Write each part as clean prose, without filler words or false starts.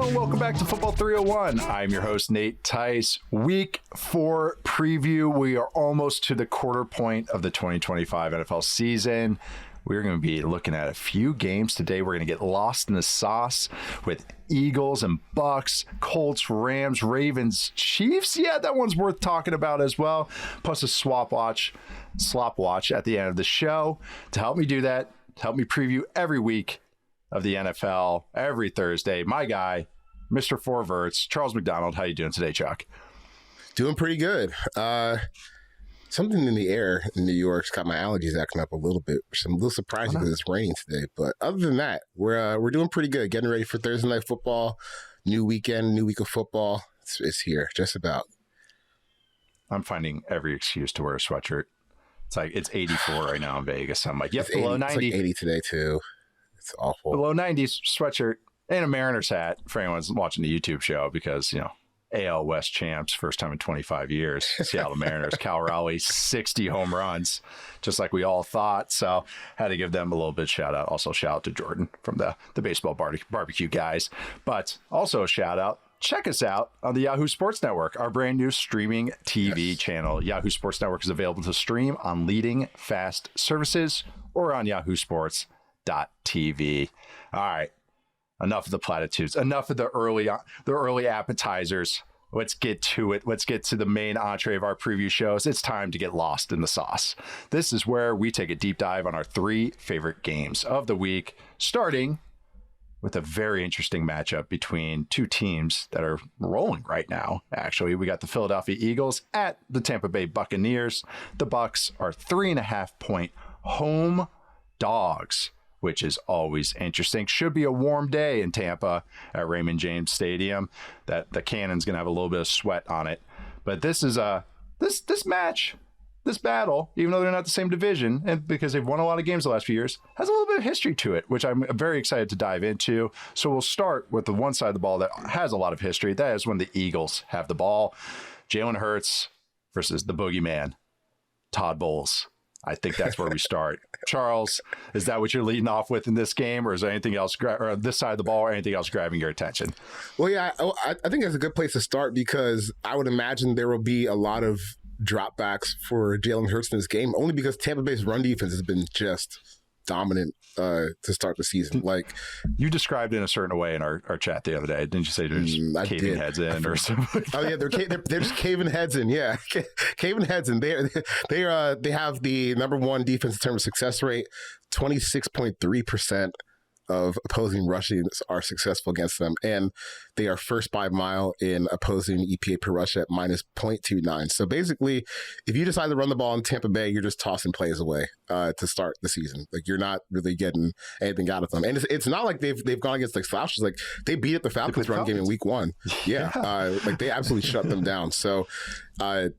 and welcome back to Football 301. I'm your host, Nate Tice. Week 4 preview. We are almost to the quarter point of the 2025 NFL season. We're going to be looking at a few games today. We're going to get lost in the sauce with Eagles and Bucs, Colts, Rams, Ravens, Chiefs. Yeah, that one's worth talking about as well. Plus a Slop Watch at the end of the show. To help me do that, to help me preview every week of the NFL, every Thursday, my guy, Mr. Four Verts, Charles McDonald. How you doing today, Chuck? Doing pretty good. Something in the air in New York's got my allergies acting up a little bit, which I'm a little surprising because it's raining today. But other than that, we're doing pretty good. Getting ready for Thursday night football. New weekend, new week of football. It's here, just about. I'm finding every excuse to wear a sweatshirt. It's like it's 84 right now in Vegas. I'm like, yep, below 90. It's like 80 today too. It's awful. Below 90s sweatshirt and a Mariners hat for anyone watching the YouTube show because, you know, AL West champs, first time in 25 years. Seattle Mariners, Cal Raleigh, 60 home runs, just like we all thought. So had to give them a little bit of shout out. Also shout out to Jordan from the baseball barbecue guys. But also a shout out. Check us out on the Yahoo Sports Network, our brand new streaming TV channel. Yahoo Sports Network is available to stream on leading fast services or on yahoosports.tv. All right. Enough of the platitudes. Enough of the early appetizers. Let's get to it. Let's get to the main entree of our preview shows. It's time to get lost in the sauce. This is where we take a deep dive on our 3 favorite games of the week, starting with a very interesting matchup between 2 teams that are rolling right now. Actually, we got the Philadelphia Eagles at the Tampa Bay Buccaneers. The Bucs are 3.5-point home dogs, which is always interesting. Should be a warm day in Tampa at Raymond James Stadium. That the cannon's gonna have a little bit of sweat on it. But this is this match, this battle, even though they're not the same division, and because they've won a lot of games the last few years, has a little bit of history to it, which I'm very excited to dive into. So we'll start with the one side of the ball that has a lot of history. That is when the Eagles have the ball. Jalen Hurts versus the boogeyman, Todd Bowles. I think that's where we start. Charles, is that what you're leading off with in this game, or is there anything else, or this side of the ball, or anything else grabbing your attention? Well, yeah, I think that's a good place to start because I would imagine there will be a lot of dropbacks for Jalen Hurts in this game, only because Tampa Bay's run defense has been just dominant to start the season. Like you described it in a certain way in our chat the other day, didn't you? Say there's caving heads in or something? Oh yeah, they're just caving heads in. Yeah, caving heads in. They have the number 1 defense in terms of success rate, 26.3% of opposing rushings are successful against them, and they are first by mile in opposing EPA per rush at minus 0.29. So basically, if you decide to run the ball in Tampa Bay, you're just tossing plays away to start the season. Like you're not really getting anything out of them, and it's not like they've gone against like slouches. Like they beat up the Falcons run game in week 1. Yeah, like they absolutely shut them down. So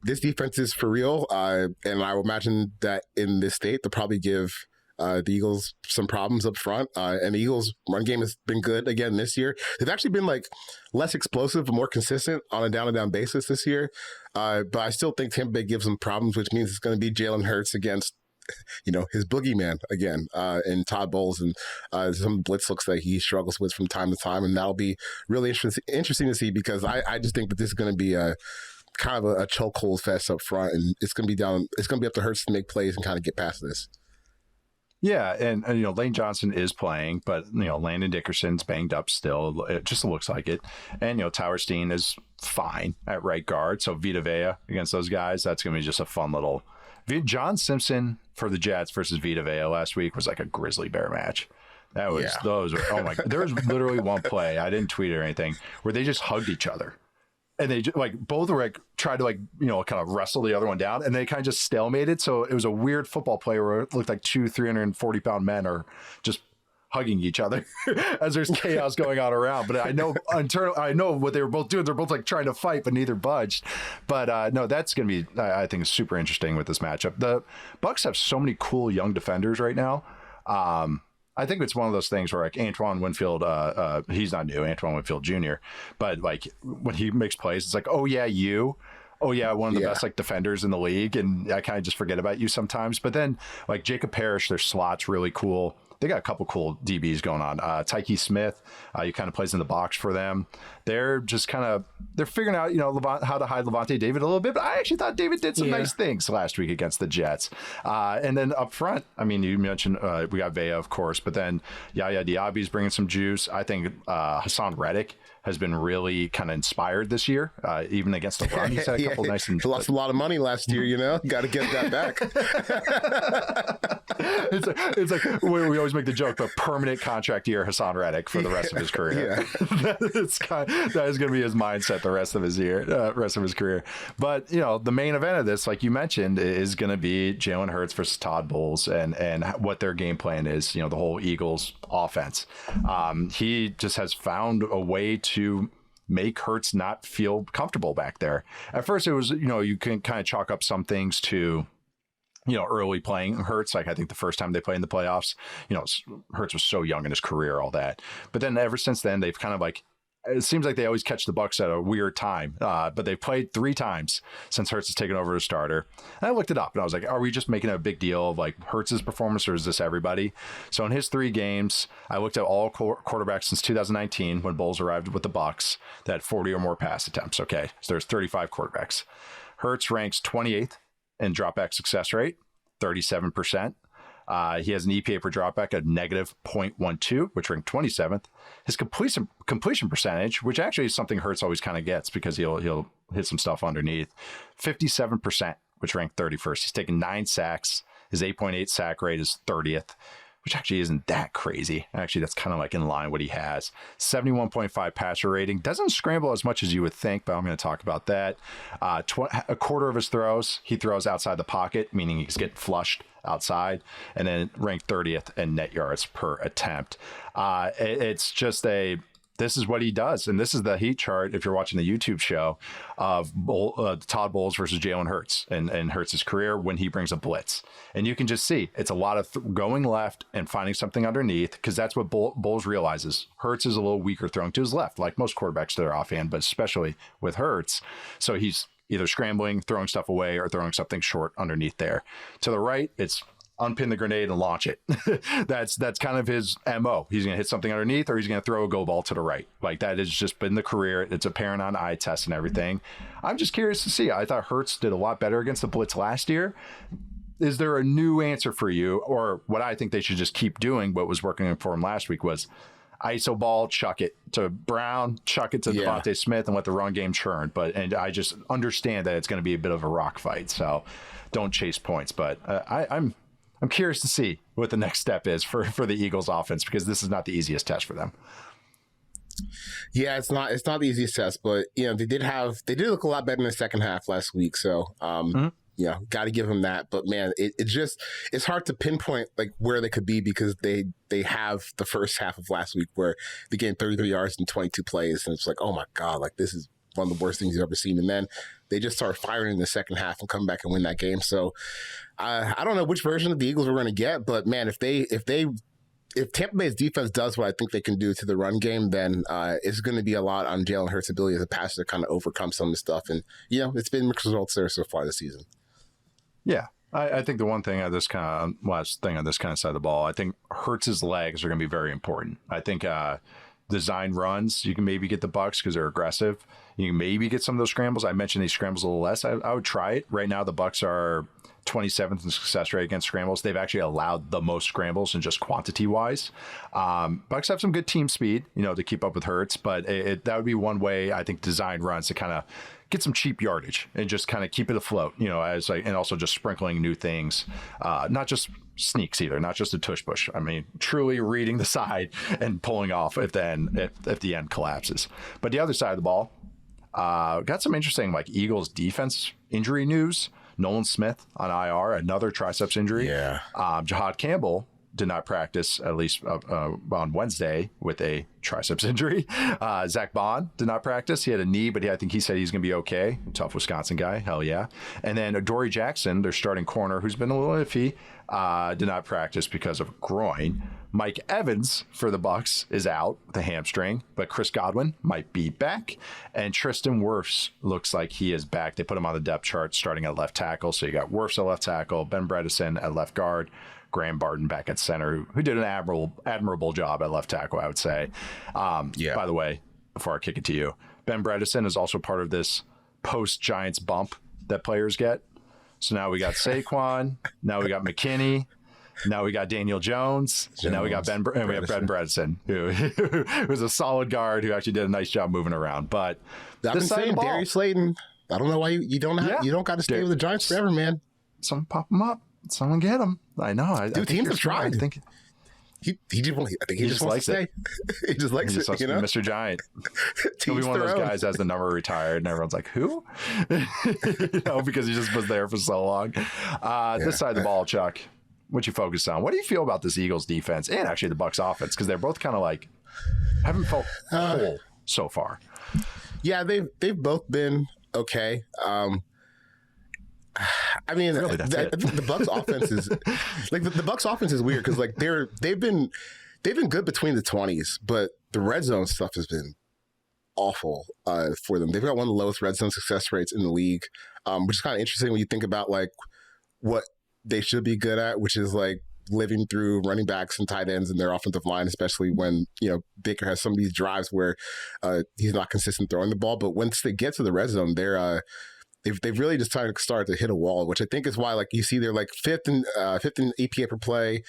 this defense is for real, and I would imagine that in this state they'll probably give the Eagles some problems up front, and the Eagles' run game has been good again this year. They've actually been like less explosive but more consistent on a down-and-down basis this year. But I still think Tampa Bay gives them problems, which means it's going to be Jalen Hurts against, you know, his boogeyman again, and Todd Bowles, and some blitz looks like he struggles with from time to time, and that'll be really interesting to see because I just think that this is going to be a kind of a chokehold fest up front, and it's going to be up to Hurts to make plays and kind of get past this. Yeah, and you know, Lane Johnson is playing, but you know, Landon Dickerson's banged up still. It just looks like it. And you know, Tower Steen is fine at right guard. So Vita Vea against those guys, that's going to be just a fun little. John Simpson for the Jets versus Vita Vea last week was like a grizzly bear match. That was those. Oh my God! There was literally one play, I didn't tweet or anything, where they just hugged each other. And they like both were like tried to like, you know, kind of wrestle the other one down, and they kind of just stalemated. So it was a weird football play where it looked like 2 340-pound men are just hugging each other as there's chaos going on around. But I know I know what they were both doing. They're both like trying to fight, but neither budged. But no, that's going to be, I think, super interesting with this matchup. The Bucs have so many cool young defenders right now. I think it's one of those things where like Antoine Winfield, he's not new, Antoine Winfield Jr., but like when he makes plays, it's like, oh yeah, one of the best like defenders in the league, and I kind of just forget about you sometimes. But then like Jacob Parrish, their slot's really cool. they got a couple cool DBs going on. Tyke Smith, he kind of plays in the box for them. They're just they're figuring out, how to hide Levante David a little bit. But I actually thought David did some nice things last week against the Jets. And then up front, I mean, you mentioned we got Vea, of course, but then Yaya Diaby's bringing some juice. I think Hassan Reddick has been really kind of inspired this year, even against the run. He's had a couple nice. He lost a lot of money last year, Got to get that back. it's like we always make the joke, but permanent contract year Hassan Reddick for the rest of his career. That is going to be his mindset the rest of his career. But the main event of this, like you mentioned, is going to be Jalen Hurts versus Todd Bowles and what their game plan is. The whole Eagles offense. He just has found a way to make Hurts not feel comfortable back there. At first, it was you can kind of chalk up some things to early playing Hurts. Like I think the first time they played in the playoffs, Hurts was so young in his career, all that. But then ever since then, they've kind of it seems like they always catch the Bucs at a weird time. But they've played 3 times since Hurts has taken over as starter. And I looked it up and I was like, are we just making a big deal of Hurts' performance, or is this everybody? So in his 3 games, I looked at all quarterbacks since 2019 when Bowles arrived with the Bucs that had 40 or more pass attempts. Okay, so there's 35 quarterbacks. Hurts ranks 28th in dropback success rate, 37%. He has an EPA per dropback of negative 0.12, which ranked 27th. His completion percentage, which actually is something Hurts always kind of gets because he'll hit some stuff underneath, 57%, which ranked 31st. He's taken 9 sacks. His 8.8 sack rate is 30th, which actually isn't that crazy. Actually, that's kind of in line what he has. 71.5 passer rating. Doesn't scramble as much as you would think, but I'm going to talk about that. A quarter of his throws, he throws outside the pocket, meaning he's getting flushed outside, and then ranked 30th in net yards per attempt. It's just this is what he does. And this is the heat chart, if you're watching the YouTube show, of Todd Bowles versus Jalen Hurts and Hurts' career when he brings a blitz. And you can just see it's a lot of going left and finding something underneath, because that's what Bowles realizes. Hurts is a little weaker throwing to his left, like most quarterbacks to their offhand, but especially with Hurts. So he's either scrambling, throwing stuff away, or throwing something short underneath there. To the right, it's unpin the grenade and launch it. That's kind of his MO. He's going to hit something underneath, or he's going to throw a go ball to the right. That has just been the career. It's apparent on eye tests and everything. I'm just curious to see. I thought Hurts did a lot better against the blitz last year. Is there a new answer for you? Or what I think they should just keep doing, what was working for him last week, was ISO ball, chuck it to Brown, chuck it to Devontae Smith, and let the run game churn. And I just understand that it's going to be a bit of a rock fight. So don't chase points. But I'm curious to see what the next step is for the Eagles offense, because this is not the easiest test for them. Yeah, it's not the easiest test, but they did look a lot better in the second half last week. So got to give them that. But man, it's hard to pinpoint where they could be, because they have the first half of last week where they gained 33 yards in 22 plays, and it's like, oh my God, this is one of the worst things you've ever seen. And then they just start firing in the second half and come back and win that game. So I don't know which version of the Eagles we're going to get, but man, if Tampa Bay's defense does what I think they can do to the run game, then it's going to be a lot on Jalen Hurts' ability as a passer to kind of overcome some of the stuff. And it's been mixed results there so far this season. Yeah. I think the one thing on this kind of last thing on this kind of side of the ball, I think Hurts' legs are going to be very important. I think design runs, you can maybe get the Bucs because they're aggressive. You can maybe get some of those scrambles. I mentioned these scrambles a little less. I would try it. Right now, the Bucs are 27th in success rate against scrambles. They've actually allowed the most scrambles in just quantity wise. Bucs have some good team speed, to keep up with Hurts, but that would be one way, I think, design runs to kind of get some cheap yardage and just kind of keep it afloat, and also just sprinkling new things, not just sneaks either, not just a tush push. I mean, truly reading the side and pulling off if the end collapses. But the other side of the ball, got some interesting Eagles defense injury news. Nolan Smith on IR, another triceps injury. Yeah. Jahad Campbell did not practice, at least on Wednesday, with a triceps injury. Zach Bond did not practice. He had a knee, but I think he said he's going to be okay. Tough Wisconsin guy. Hell yeah. And then Adoree Jackson, their starting corner, who's been a little iffy, did not practice because of groin. Mike Evans for the Bucs is out with a hamstring, but Chris Godwin might be back. And Tristan Wirfs looks like he is back. They put him on the depth chart starting at left tackle. So you got Wirfs at left tackle, Ben Bredesen at left guard, Graham Barton back at center, who did an admirable job at left tackle, I would say. By the way, before I kick it to you, Ben Bredesen is also part of this post-Giants bump that players get. So now we got Saquon, now we got McKinney, now we got Daniel Jones, and now we got Ben Bredesen, who was a solid guard who actually did a nice job moving around. But I've been saying Darius Slayton. I don't know why you don't got to stay with the Giants forever, man. Someone pop him up. Someone get him. I know. Dude, teams have tried. I think he just likes to stay. He just likes it. You know, Mr. Giant. He'll be one of those guys that has the number retired, and everyone's like, "Who?" Because he just was there for so long. This side of the ball, Chuck. What you focus on? What do you feel about this Eagles defense and actually the Bucs offense? Because they're both kind of like haven't felt whole so far. Yeah, they've both been okay. I mean, really, the Bucs offense is like the Bucs offense is weird because like they've been good between the 20s, but the red zone stuff has been awful for them. They've got one of the lowest red zone success rates in the league, which is kind of interesting when you think about like what they should be good at, which is like living through running backs and tight ends in their offensive line, especially when Baker has some of these drives where he's not consistent throwing the ball. But once they get to the red zone, they've really just started to hit a wall, which I think is why, like, you see they're like fifth in EPA per play.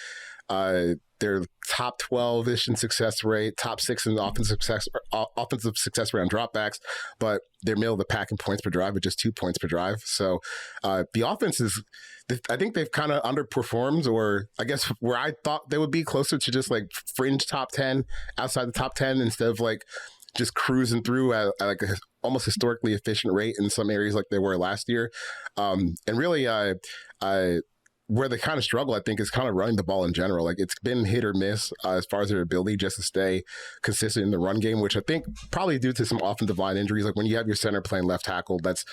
They're top 12-ish in success rate, top 6 in offensive success rate on dropbacks, but they're middle of the pack in points per drive with just 2 points per drive. So the offense is, I think they've kind of underperformed, or I guess where I thought they would be closer to just like fringe top 10, outside the top 10, instead of like just cruising through at like a almost historically efficient rate in some areas like they were last year. And really, where they kind of struggle, I think, is kind of running the ball in general. Like, it's been hit or miss as far as their ability just to stay consistent in the run game, which I think probably due to some offensive line injuries. Like, when you have your center playing left tackle, that's,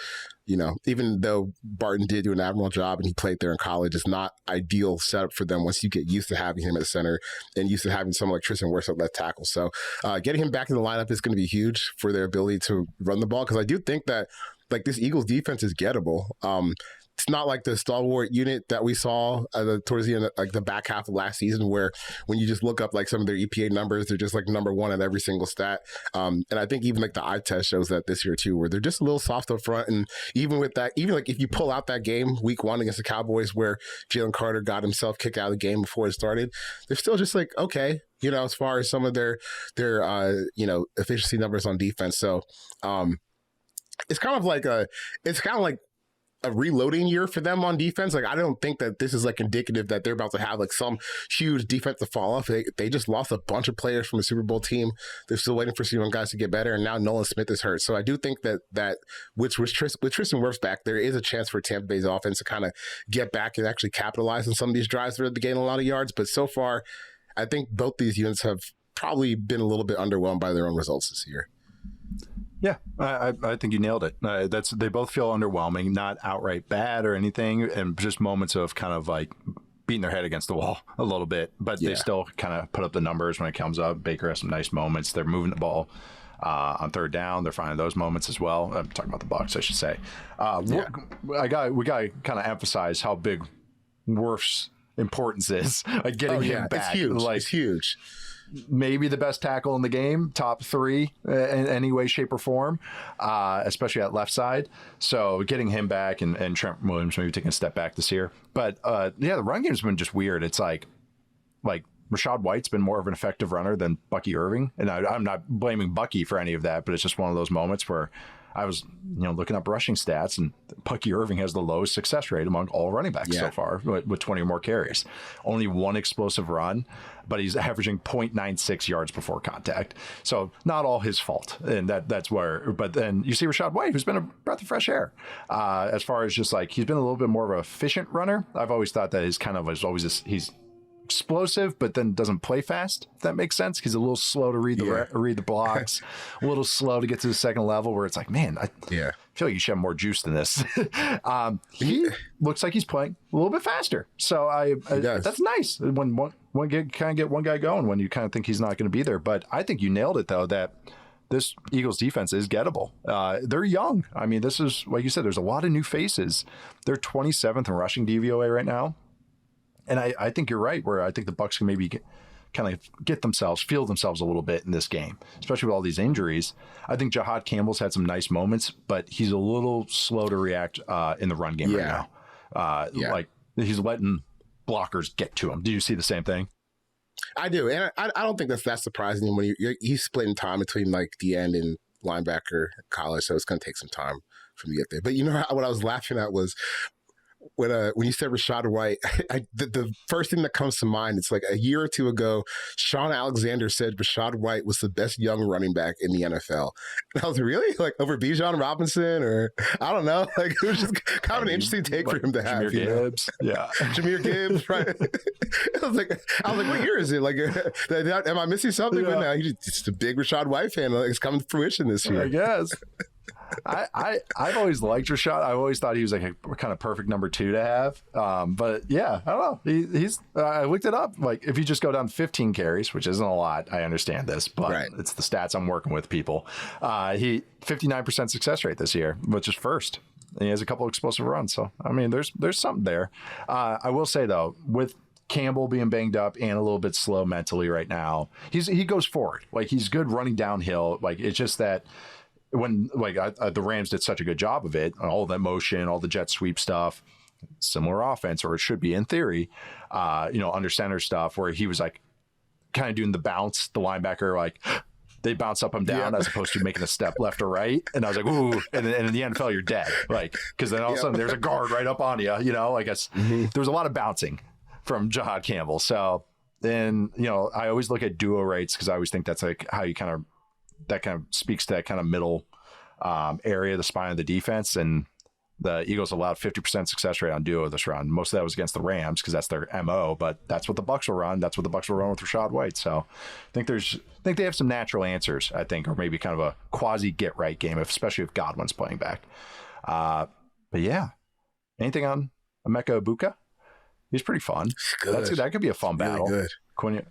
even though Barton did do an admirable job and he played there in college, it's not ideal setup for them once you get used to having him at center and used to having someone like Tristan Wirfs at left tackle. So getting him back in the lineup is going to be huge for their ability to run the ball, because I do think that, like, this Eagles defense is gettable. It's not like the stalwart unit that we saw towards the end, like the back half of last season, where when you just look up like some of their EPA numbers, they're just like number one at every single stat. And I think even like the eye test shows that this year too, where they're just a little soft up front. And even with that, even like if you pull out that game week 1 against the Cowboys, where Jalen Carter got himself kicked out of the game before it started, they're still just like, okay, as far as some of their efficiency numbers on defense. So it's kind of like a reloading year for them on defense. Like, I don't think that this is like indicative that they're about to have like some huge defensive fall off. They just lost a bunch of players from a Super Bowl team. They're still waiting for some young guys to get better, and now Nolan Smith is hurt. So I do think that with Tristan Wirfs back, there is a chance for Tampa Bay's offense to kind of get back and actually capitalize on some of these drives where they gain a lot of yards. But so far, I think both these units have probably been a little bit underwhelmed by their own results this year. Yeah, I think you nailed it. They both feel underwhelming, not outright bad or anything, and just moments of kind of like beating their head against the wall a little bit, but they still kind of put up the numbers when it comes up. Baker has some nice moments. They're moving the ball on third down. They're finding those moments as well. I'm talking about the Bucs, I should say. We got to kind of emphasize how big Wirfs' importance is. Like, getting him back. It's huge. Like, it's huge. Maybe the best tackle in the game, top 3 in any way, shape, or form, especially at left side. So getting him back and Trent Williams maybe taking a step back this year. But the run game's been just weird. It's like Rachaad White's been more of an effective runner than Bucky Irving. And I'm not blaming Bucky for any of that, but it's just one of those moments where I was, looking up rushing stats, and Bucky Irving has the lowest success rate among all running backs so far with 20 or more carries. Only one explosive run, but he's averaging 0.96 yards before contact. So not all his fault. And that's where, but then you see Rachaad White, who's been a breath of fresh air. As far as just like, he's been a little bit more of an efficient runner. I've always thought that he's explosive, but then doesn't play fast, if that makes sense. He's a little slow to read the blocks, a little slow to get to the second level, where it's like, man, I feel like you should have more juice than this. He looks like he's playing a little bit faster. So that's nice when one guy going when you kind of think he's not going to be there. But I think you nailed it, though, that this Eagles defense is gettable. They're young. I mean, this is, like you said, there's a lot of new faces. They're 27th in rushing DVOA right now. And I think you're right, where I think the Bucs can maybe kind of feel themselves a little bit in this game, especially with all these injuries. I think Jahad Campbell's had some nice moments, but he's a little slow to react in the run game right now. Like he's letting blockers get to him. Do you see the same thing? I do, and I don't think that's surprising when he's splitting time between like the end and linebacker college, so it's going to take some time for him to get there. But you know what I was laughing at was when you said Rachaad White, the first thing that comes to mind, it's like a year or two ago, Sean Alexander said Rachaad White was the best young running back in the NFL. And I was really like over Bijan Robinson, or I don't know, like it was just kind of an interesting take for him to have. Jahmyr Gibbs, Jahmyr Gibbs, right? I was like, what year is it? Like, am I missing something? But no, he's just a big Rachaad White fan. Like, it's coming to fruition this year, I guess. I've always liked Rachaad. I always thought he was like a kind of perfect number 2 to have. But yeah, I don't know. He's I looked it up. Like if you just go down 15 carries, which isn't a lot, I understand this, but it's the stats I'm working with, people. He 59% success rate this year, which is first. And he has a couple of explosive runs. So I mean, there's something there. I will say though, with Campbell being banged up and a little bit slow mentally right now, he goes forward. Like he's good running downhill. Like it's just that. When the Rams did such a good job of it, all that motion, all the jet sweep stuff, similar offense, or it should be in theory, under center stuff, where he was like kind of doing the bounce, the linebacker, like they bounce up and down as opposed to making a step left or right. And I was like, ooh, and in the NFL, you're dead. Like, because then all of a sudden there's a guard right up on you, I guess there was a lot of bouncing from Jahad Campbell. So then, I always look at duo rates because I always think that's like how you that kind of speaks to that kind of middle area, the spine of the defense. And the Eagles allowed 50% success rate on duo this round. Most of that was against the Rams because that's their MO, but that's what the Bucs will run. That's what the Bucs will run with Rachaad White. So I think they have some natural answers, I think, or maybe kind of a quasi get right game, especially if Godwin's playing back. But yeah, anything on Emeka Egbuka? He's pretty fun. That could be a fun battle. Really good.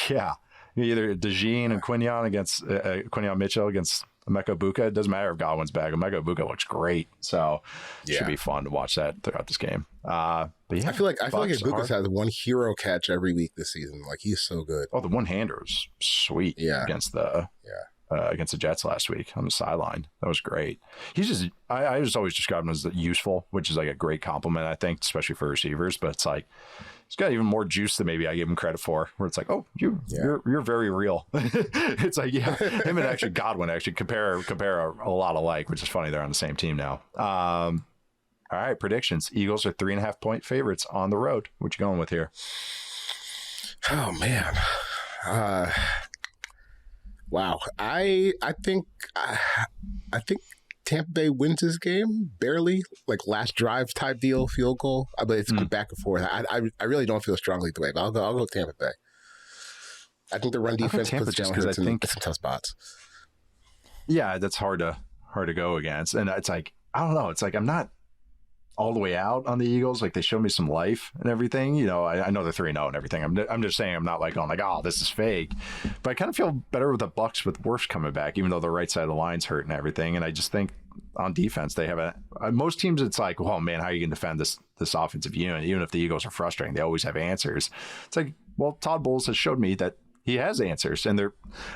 Yeah. Either DeJean and Quinion against Quinion Mitchell against Emeka Egbuka. It doesn't matter if Godwin's back. Emeka Egbuka looks great, so it should be fun to watch that throughout this game. But yeah, I feel like Egbuka's had one hero catch every week this season. Like he's so good. Oh, the one hander was sweet. Against the Jets last week on the sideline. That was great. He's just I just always describe him as useful, which is like a great compliment, I think, especially for receivers. But it's like he's got even more juice than maybe I give him credit for. Where it's like, oh, you're very real. It's like him and actually Godwin actually compare a lot alike, which is funny. They're on the same team now. All right, predictions. Eagles are 3.5 point favorites on the road. What you going with here? Oh man. Wow. I think Tampa Bay wins this game barely, like last drive type deal, field goal. But it's back and forth. I really don't feel strongly the way, but I'll go Tampa Bay. I think the run defense puts Jalen Hurts in some tough spots. Yeah, that's hard to go against, and it's like I don't know. It's like I'm not all the way out on the Eagles. Like they showed me some life and everything. I know they're 3-0 and everything. I'm just saying I'm not like going like, oh, this is fake. But I kind of feel better with the Bucs with Wirfs coming back, even though the right side of the line's hurt and everything. And I just think on defense they have most teams. It's like, oh man, how are you going to defend this offensive unit? Even if the Eagles are frustrating, they always have answers. It's like, well, Todd Bowles has showed me that he has answers, and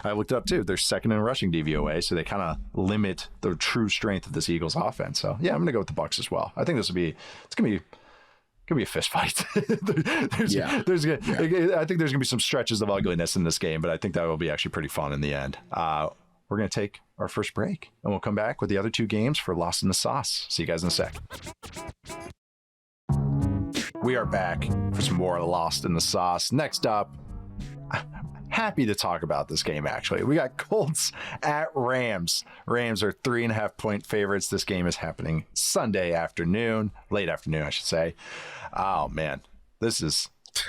I looked it up too. They're second in rushing DVOA, so they kind of limit the true strength of this Eagles offense. So yeah, I'm gonna go with the Bucs as well. I think it's gonna be a fist fight. I think there's gonna be some stretches of ugliness in this game, but I think that will be actually pretty fun in the end. We're gonna take our first break, and we'll come back with the other two games for Lost in the Sauce. See you guys in a sec. We are back for some more Lost in the Sauce. Next up, happy to talk about this game, actually. We got Colts at Rams. Rams are 3.5 point favorites. This game is happening Sunday afternoon, late afternoon, I should say. Oh, man. We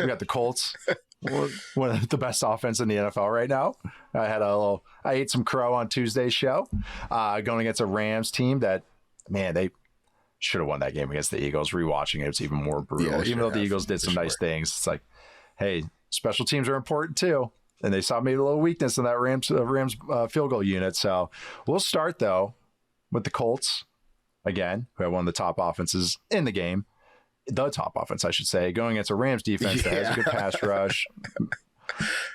got the Colts, one of the best offense in the NFL right now. I ate some crow on Tuesday's show, going against a Rams team that, man, they should have won that game against the Eagles. Rewatching it's even more brutal. Even though the Eagles did some nice things, it's like, hey, special teams are important too. And they saw maybe a little weakness in that Rams field goal unit. So we'll start, though, with the Colts, again, who have one of the top offenses in the game. the top offense, I should say, going against a Rams defense that has a good pass rush,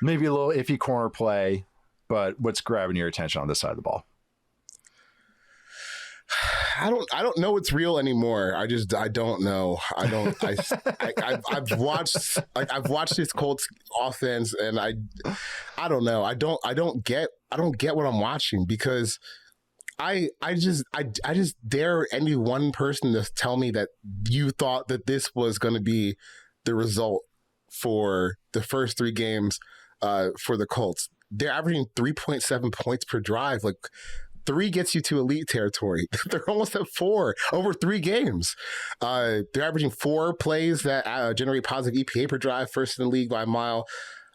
maybe a little iffy corner play, but what's grabbing your attention on this side of the ball? I don't know what's real anymore. I don't know. I've watched this Colts offense, and I don't know. I don't get what I'm watching, because I just dare any one person to tell me that you thought that this was going to be the result for the first 3 games for the Colts. They're averaging 3.7 points per drive. Like, 3 gets you to elite territory. They're almost at 4 over 3 games. They're averaging 4 plays that generate positive EPA per drive, first in the league by a mile.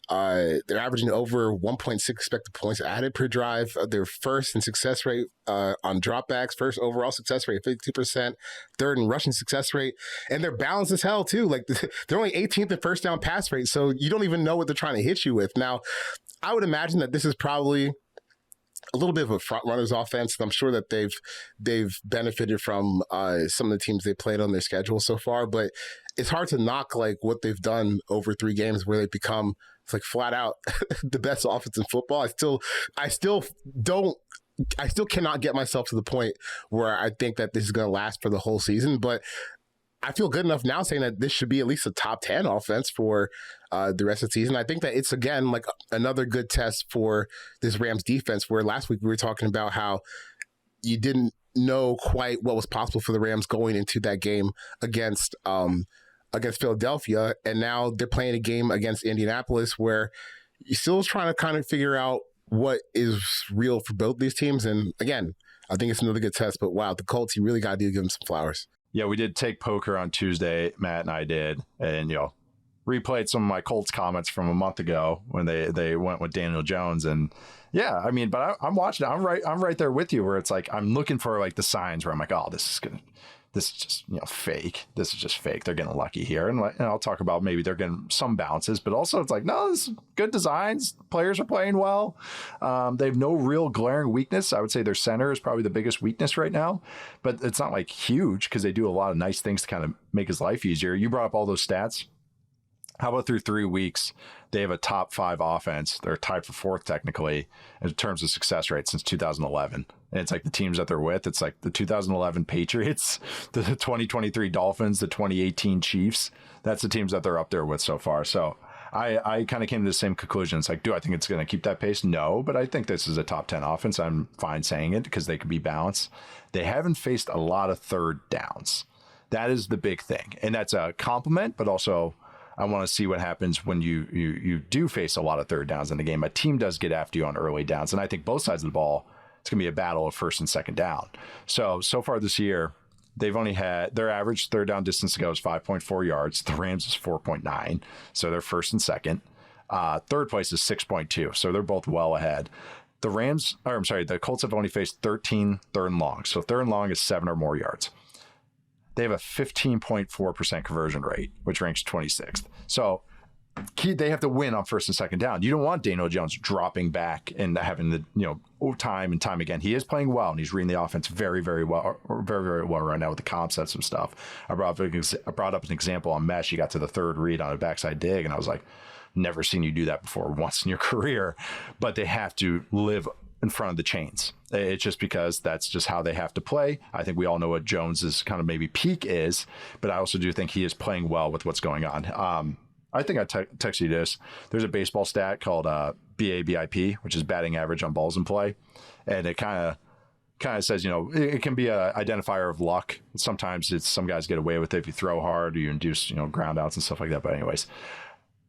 They're averaging over 1.6 expected points added per drive. They're first in success rate on dropbacks, first overall success rate at 52%, third in rushing success rate, and they're balanced as hell too. Like, they're only 18th in first down pass rate, so you don't even know what they're trying to hit you with. Now, I would imagine that this is probably a little bit of a front runners offense. I'm sure that they've benefited from some of the teams they played on their schedule so far, but it's hard to knock like what they've done over 3 games where they've become like flat out the best offense in football. I still cannot get myself to the point where I think that this is going to last for the whole season, but I feel good enough now saying that this should be at least a top 10 offense for the rest of the season. I think that it's, again, like another good test for this Rams defense, where last week we were talking about how you didn't know quite what was possible for the Rams going into that game against Philadelphia. And now they're playing a game against Indianapolis where you're still trying to kind of figure out what is real for both these teams. And again, I think it's another good test, but wow, the Colts, you really got to give them some flowers. Yeah, we did take poker on Tuesday. Matt and I did, and replayed some of my Colts comments from a month ago when they went with Daniel Jones. And yeah, I mean, but I'm watching it. I'm right there with you, where it's like I'm looking for like the signs where I'm like, oh, this is just fake. This is just fake. They're getting lucky here, and I'll talk about maybe they're getting some bounces, but also it's like, no, this is good designs. Players are playing well. They have no real glaring weakness. I would say their center is probably the biggest weakness right now, but it's not like huge because they do a lot of nice things to kind of make his life easier. You brought up all those stats. How about through 3 weeks, they have a top 5 offense. They're tied for 4th technically in terms of success rate since 2011. And it's like the teams that they're with. It's like the 2011 Patriots, the 2023 Dolphins, the 2018 Chiefs. That's the teams that they're up there with so far. So I kind of came to the same conclusion. It's like, do I think it's going to keep that pace? No, but I think this is a top 10 offense. I'm fine saying it because they can be balanced. They haven't faced a lot of third downs. That is the big thing. And that's a compliment, but also I want to see what happens when you do face a lot of third downs in the game. A team does get after you on early downs, and I think both sides of the ball, it's going to be a battle of first and second down. So far this year, they've only had their average third down distance to go is 5.4 yards. The Rams is 4.9, so they're first and second. Third place is 6.2, so they're both well ahead. The Colts have only faced 13 third and long, so third and long is 7 or more yards. They have a 15.4% conversion rate, which ranks 26th. So they have to win on first and second down. You don't want Daniel Jones dropping back and having the time and time again. He is playing well, and he's reading the offense very, very well, very, very well right now with the comp sets and stuff. I brought up an example on mesh. He got to the third read on a backside dig, and I was like, never seen you do that before once in your career. But they have to live in front of the chains. It's just because that's just how they have to play. I think we all know what Jones's kind of maybe peak is, but I also do think he is playing well with what's going on. I think I texted you this. There's a baseball stat called BABIP, which is batting average on balls in play. And it kind of says, it can be a identifier of luck. Sometimes some guys get away with it if you throw hard or you induce, ground outs and stuff like that. But anyways,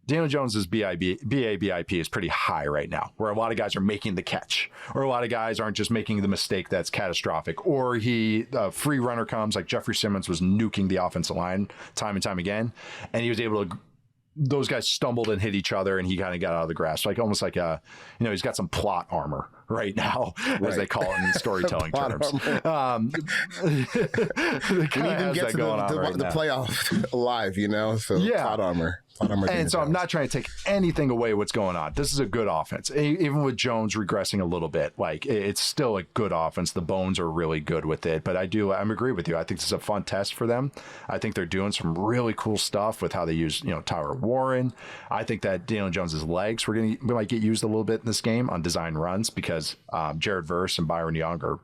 Daniel Jones's BABIP is pretty high right now, where a lot of guys are making the catch, or a lot of guys aren't just making the mistake that's catastrophic, or a free runner comes, like Jeffrey Simmons was nuking the offensive line time and time again, and he was able to, those guys stumbled and hit each other, and he kind of got out of the grasp, almost like he's got some plot armor right now, as they call it in storytelling terms. Can even get to the playoff alive, so yeah. Plot armor. And so I'm not trying to take anything away what's going on. This is a good offense. Even with Jones regressing a little bit, like it's still a good offense. The bones are really good with it. But I'm agree with you. I think this is a fun test for them. I think they're doing some really cool stuff with how they use, Tyler Warren. I think that Daniel Jones's legs we might get used a little bit in this game on design runs because Jared Verse and Byron Young are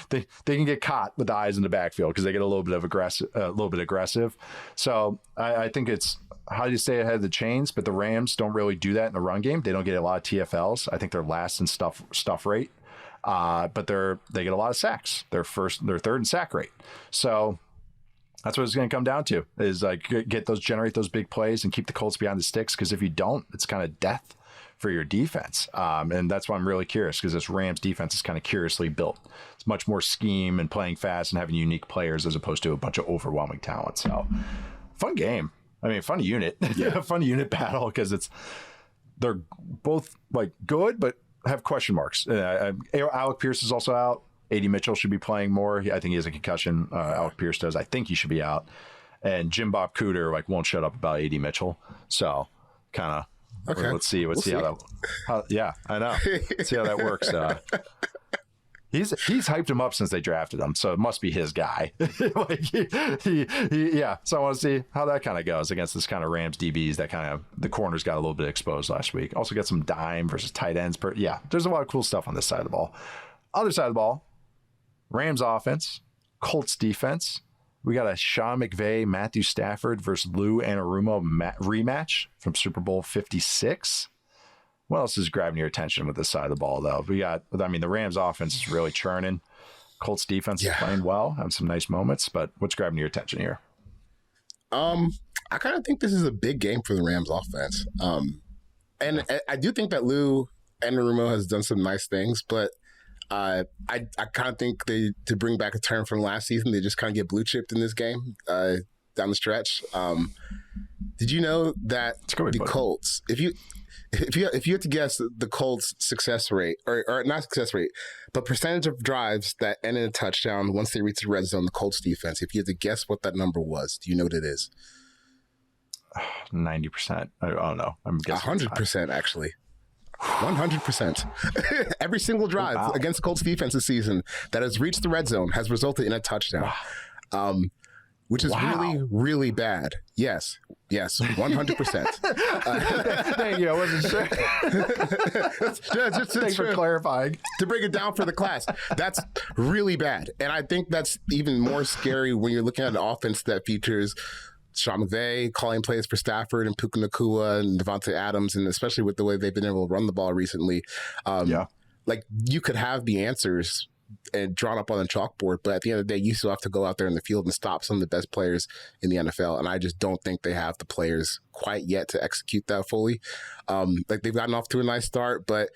they can get caught with the eyes in the backfield because they get a little bit aggressive. So I think it's how do you stay ahead of the chains, but the Rams don't really do that in the run game. They don't get a lot of TFLs. I think they're last in stuff rate, but they get a lot of sacks. They're third in sack rate. So that's what it's going to come down to is like generate those big plays and keep the Colts behind the sticks. Because if you don't, it's kind of death for your defense. And that's why I'm really curious because this Rams defense is kind of curiously built. It's much more scheme and playing fast and having unique players as opposed to a bunch of overwhelming talent. So fun game. I mean, fun unit. Yeah, fun unit battle because they're both like good, but have question marks. Alec Pierce is also out. A.D. Mitchell should be playing more. I think he has a concussion. Alec Pierce does. I think he should be out. And Jim Bob Cooter won't shut up about A.D. Mitchell. So kind of. Okay. Let's see. Yeah, I know. Let's see how that works. He's hyped him up since they drafted him, so it must be his guy. Yeah. So I want to see how that kind of goes against this kind of Rams DBs. That kind of the corners got a little bit exposed last week. Also got some dime versus tight ends. Yeah, there's a lot of cool stuff on this side of the ball. Other side of the ball, Rams offense, Colts defense. We got a Sean McVay, Matthew Stafford versus Lou Anarumo rematch from Super Bowl 56. What else is grabbing your attention with this side of the ball, though? The Rams offense is really churning. Colts defense is playing well, having some nice moments, but what's grabbing your attention here? I kind of think this is a big game for the Rams offense. And I do think that Lou Anarumo has done some nice things, but I kind of think to bring back a term from last season, they just kind of get blue chipped in this game down the stretch. Did you know that the Colts, if you had to guess the Colts success rate or not success rate, but percentage of drives that end in a touchdown once they reach the red zone, the Colts defense, if you had to guess what that number was, do you know what it is? 90%. I don't know. I'm guessing 100% actually. 100%. Every single drive against the Colts defense this season that has reached the red zone has resulted in a touchdown, which is really, really bad. Yes, 100%. Thank you. I wasn't sure. Thanks for clarifying. To break it down for the class, that's really bad. And I think that's even more scary when you're looking at an offense that features Sean McVay calling plays for Stafford and Puka Nacua and Devontae Adams, and especially with the way they've been able to run the ball recently. Like you could have the answers and drawn up on the chalkboard, but at the end of the day, you still have to go out there in the field and stop some of the best players in the NFL. And I just don't think they have the players quite yet to execute that fully. Like they've gotten off to a nice start, but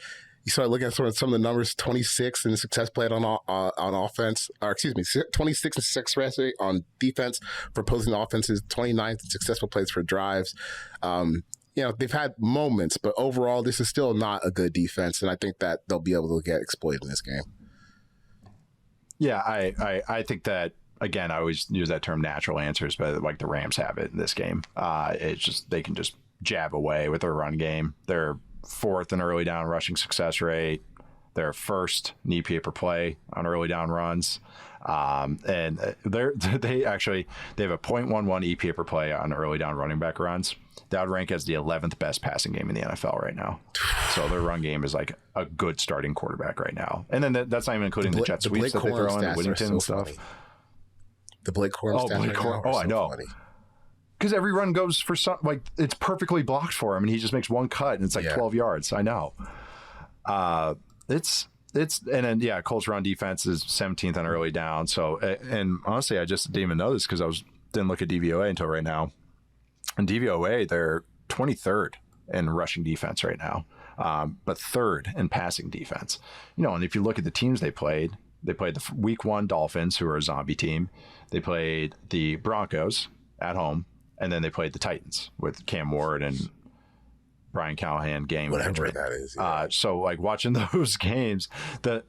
you start looking at some of the numbers, 26 in success played on offense, or 26 in success rate on defense for opposing offenses, 29 in successful plays for drives. They've had moments, but overall, this is still not a good defense, and I think that they'll be able to get exploited in this game. Yeah, I think that, again, I always use that term natural answers, but like the Rams have it in this game. It's just they can just jab away with their run game. They're fourth in early down rushing success rate. They're first in EPA per play on early down runs. And they have a 0.11 EPA per play on early down running back runs. That would rank as the 11th best passing game in the NFL right now. So their run game is like a good starting quarterback right now. And then that's not even including the jet sweeps that they throw in, the Whittington and stuff. Funny. The Blake Corum stats I know. Because every run goes for it's perfectly blocked for him, and he just makes one cut, and it's like 12 yards. I know. Colts run defense is 17th on early down. So, and honestly, I just didn't even know this because didn't look at DVOA until right now. And DVOA, they're 23rd in rushing defense right now, but third in passing defense. And if you look at the teams they played the week 1 Dolphins, who are a zombie team. They played the Broncos at home, and then they played the Titans with Cam Ward and Brian Callahan game. Whatever that is. Yeah. So like watching those games, the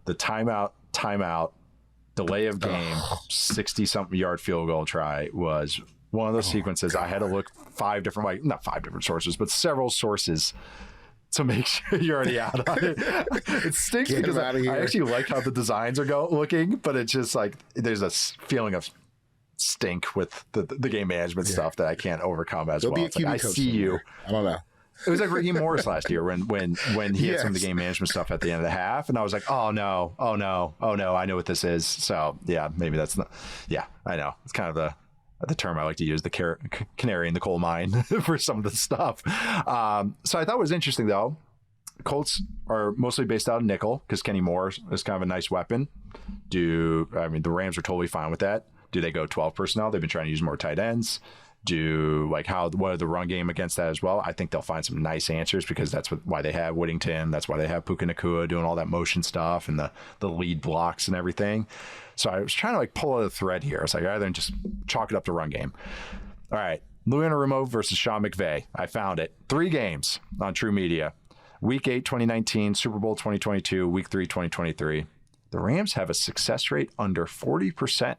timeout, delay of game, 60-something yard field goal try was one of those sequences, I had to look not 5 different sources, but several sources to make sure you're already out on it. It stinks because I actually like how the designs are looking, but it's just like there's a feeling of stink with the game management stuff that I can't overcome as well. It's like, I see you. I don't know. It was like Ricky Morris last year when he had some of the game management stuff at the end of the half, and I was like, oh no, I know what this is. So yeah, maybe that's not. Yeah, I know. It's kind of the term I like to use, the canary in the coal mine for some of the stuff. So I thought it was interesting though. Colts are mostly based out of nickel because Kenny Moore is kind of a nice weapon. The Rams are totally fine with that. Do they go 12 personnel? They've been trying to use more tight ends. What are the run game against that as well? I think they'll find some nice answers because that's why they have Whittington. That's why they have Puka Nacua doing all that motion stuff and the lead blocks and everything. So I was trying to like pull out a thread here. It's like rather than just chalk it up to run game. All right, Lou Anarumo versus Sean McVay. I found it. 3 games on True Media. Week 8, 2019, Super Bowl 2022, Week 3, 2023. The Rams have a success rate under 40%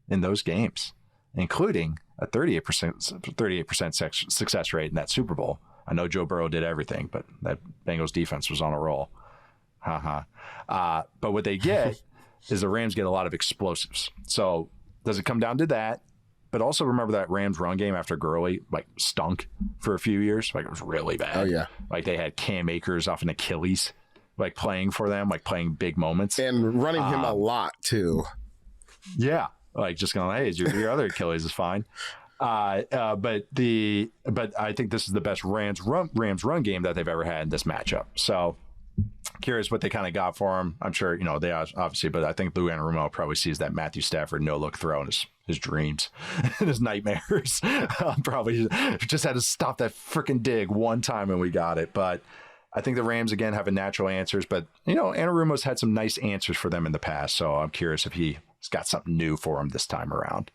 in those games, including a 38% success rate in that Super Bowl. I know Joe Burrow did everything, but that Bengals defense was on a roll. But what they get is the Rams get a lot of explosives. So does it come down to that? But also remember that Rams run game after Gurley stunk for a few years. It was really bad. Oh yeah. They had Cam Akers off an Achilles, playing for them, playing big moments and running him a lot too. Yeah. Just going, hey, your other Achilles is fine. But I think this is the best Rams run game that they've ever had in this matchup. So curious what they kind of got for him. I'm sure, they obviously, but I think Lou Anarumo probably sees that Matthew Stafford no-look throw in his dreams and his nightmares. Probably just had to stop that freaking dig one time and we got it. But I think the Rams, again, have a natural answers. But, Anarumo's had some nice answers for them in the past. So I'm curious if he's got something new for him this time around.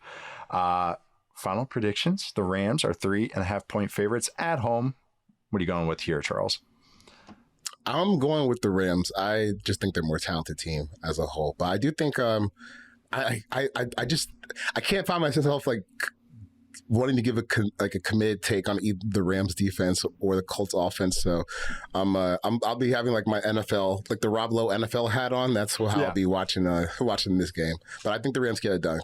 Final predictions. The Rams are 3.5-point favorites at home. What are you going with here, Charles? I'm going with the Rams. I just think they're a more talented team as a whole. But I do think I can't find myself wanting to give a committed take on either the Rams defense or the Colts offense. So I'll be having my NFL, the Rob Lowe NFL hat on. That's how I'll be watching this game. But I think the Rams get it done.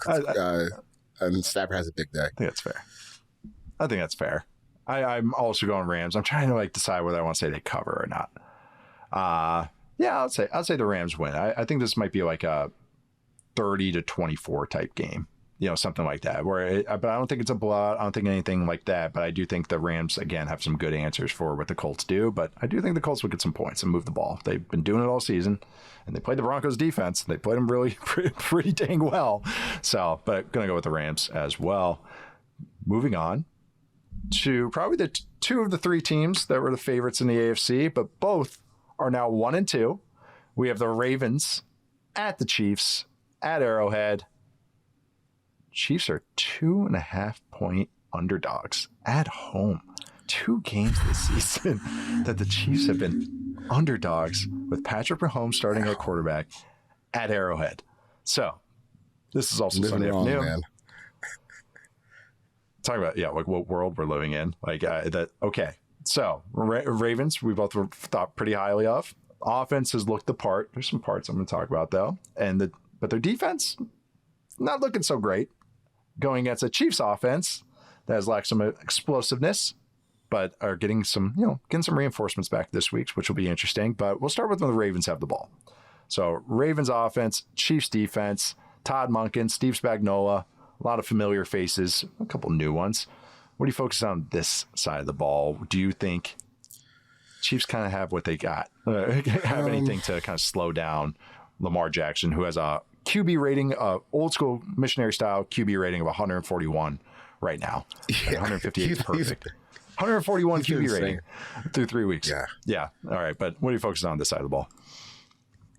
And Stafford has a big day. I think that's fair. I'm also going Rams. I'm trying to decide whether I want to say they cover or not. I'll say the Rams win. I think this might be a 30-24 type game. Something like that. But I don't think it's a blowout. I don't think anything like that. But I do think the Rams, again, have some good answers for what the Colts do. But I do think the Colts will get some points and move the ball. They've been doing it all season, and they played the Broncos defense. They played them really pretty dang well. So, but going to go with the Rams as well. Moving on to probably the 2 of the 3 teams that were the favorites in the AFC, but both are now 1-2. We have the Ravens at the Chiefs at Arrowhead. Chiefs are 2.5-point underdogs at home. 2 games this season that the Chiefs have been underdogs with Patrick Mahomes starting at quarterback at Arrowhead. So this is also Sunday afternoon. Man. Talk about what world we're living in. Okay. So Ravens, we both thought pretty highly of. Offense has looked the part. There's some parts I'm going to talk about though, but their defense not looking so great. Going against a Chiefs offense that has lacked some explosiveness, but are getting some reinforcements back this week, which will be interesting. But we'll start with when the Ravens have the ball. So Ravens offense, Chiefs defense, Todd Monken, Steve Spagnuolo, a lot of familiar faces, a couple new ones. What do you focus on this side of the ball? Do you think Chiefs kind of have what they got? Have anything to kind of slow down Lamar Jackson, who has a QB rating, old school missionary style QB rating of 141 right now. 158 is perfect. 141 QB rating through 3 weeks. Yeah. All right. But what are you focusing on this side of the ball?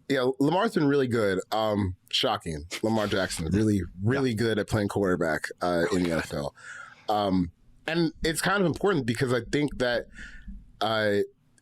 Yeah, Lamar's been really good. Shocking. Lamar Jackson, really good at playing quarterback in the NFL. And it's kind of important because I think that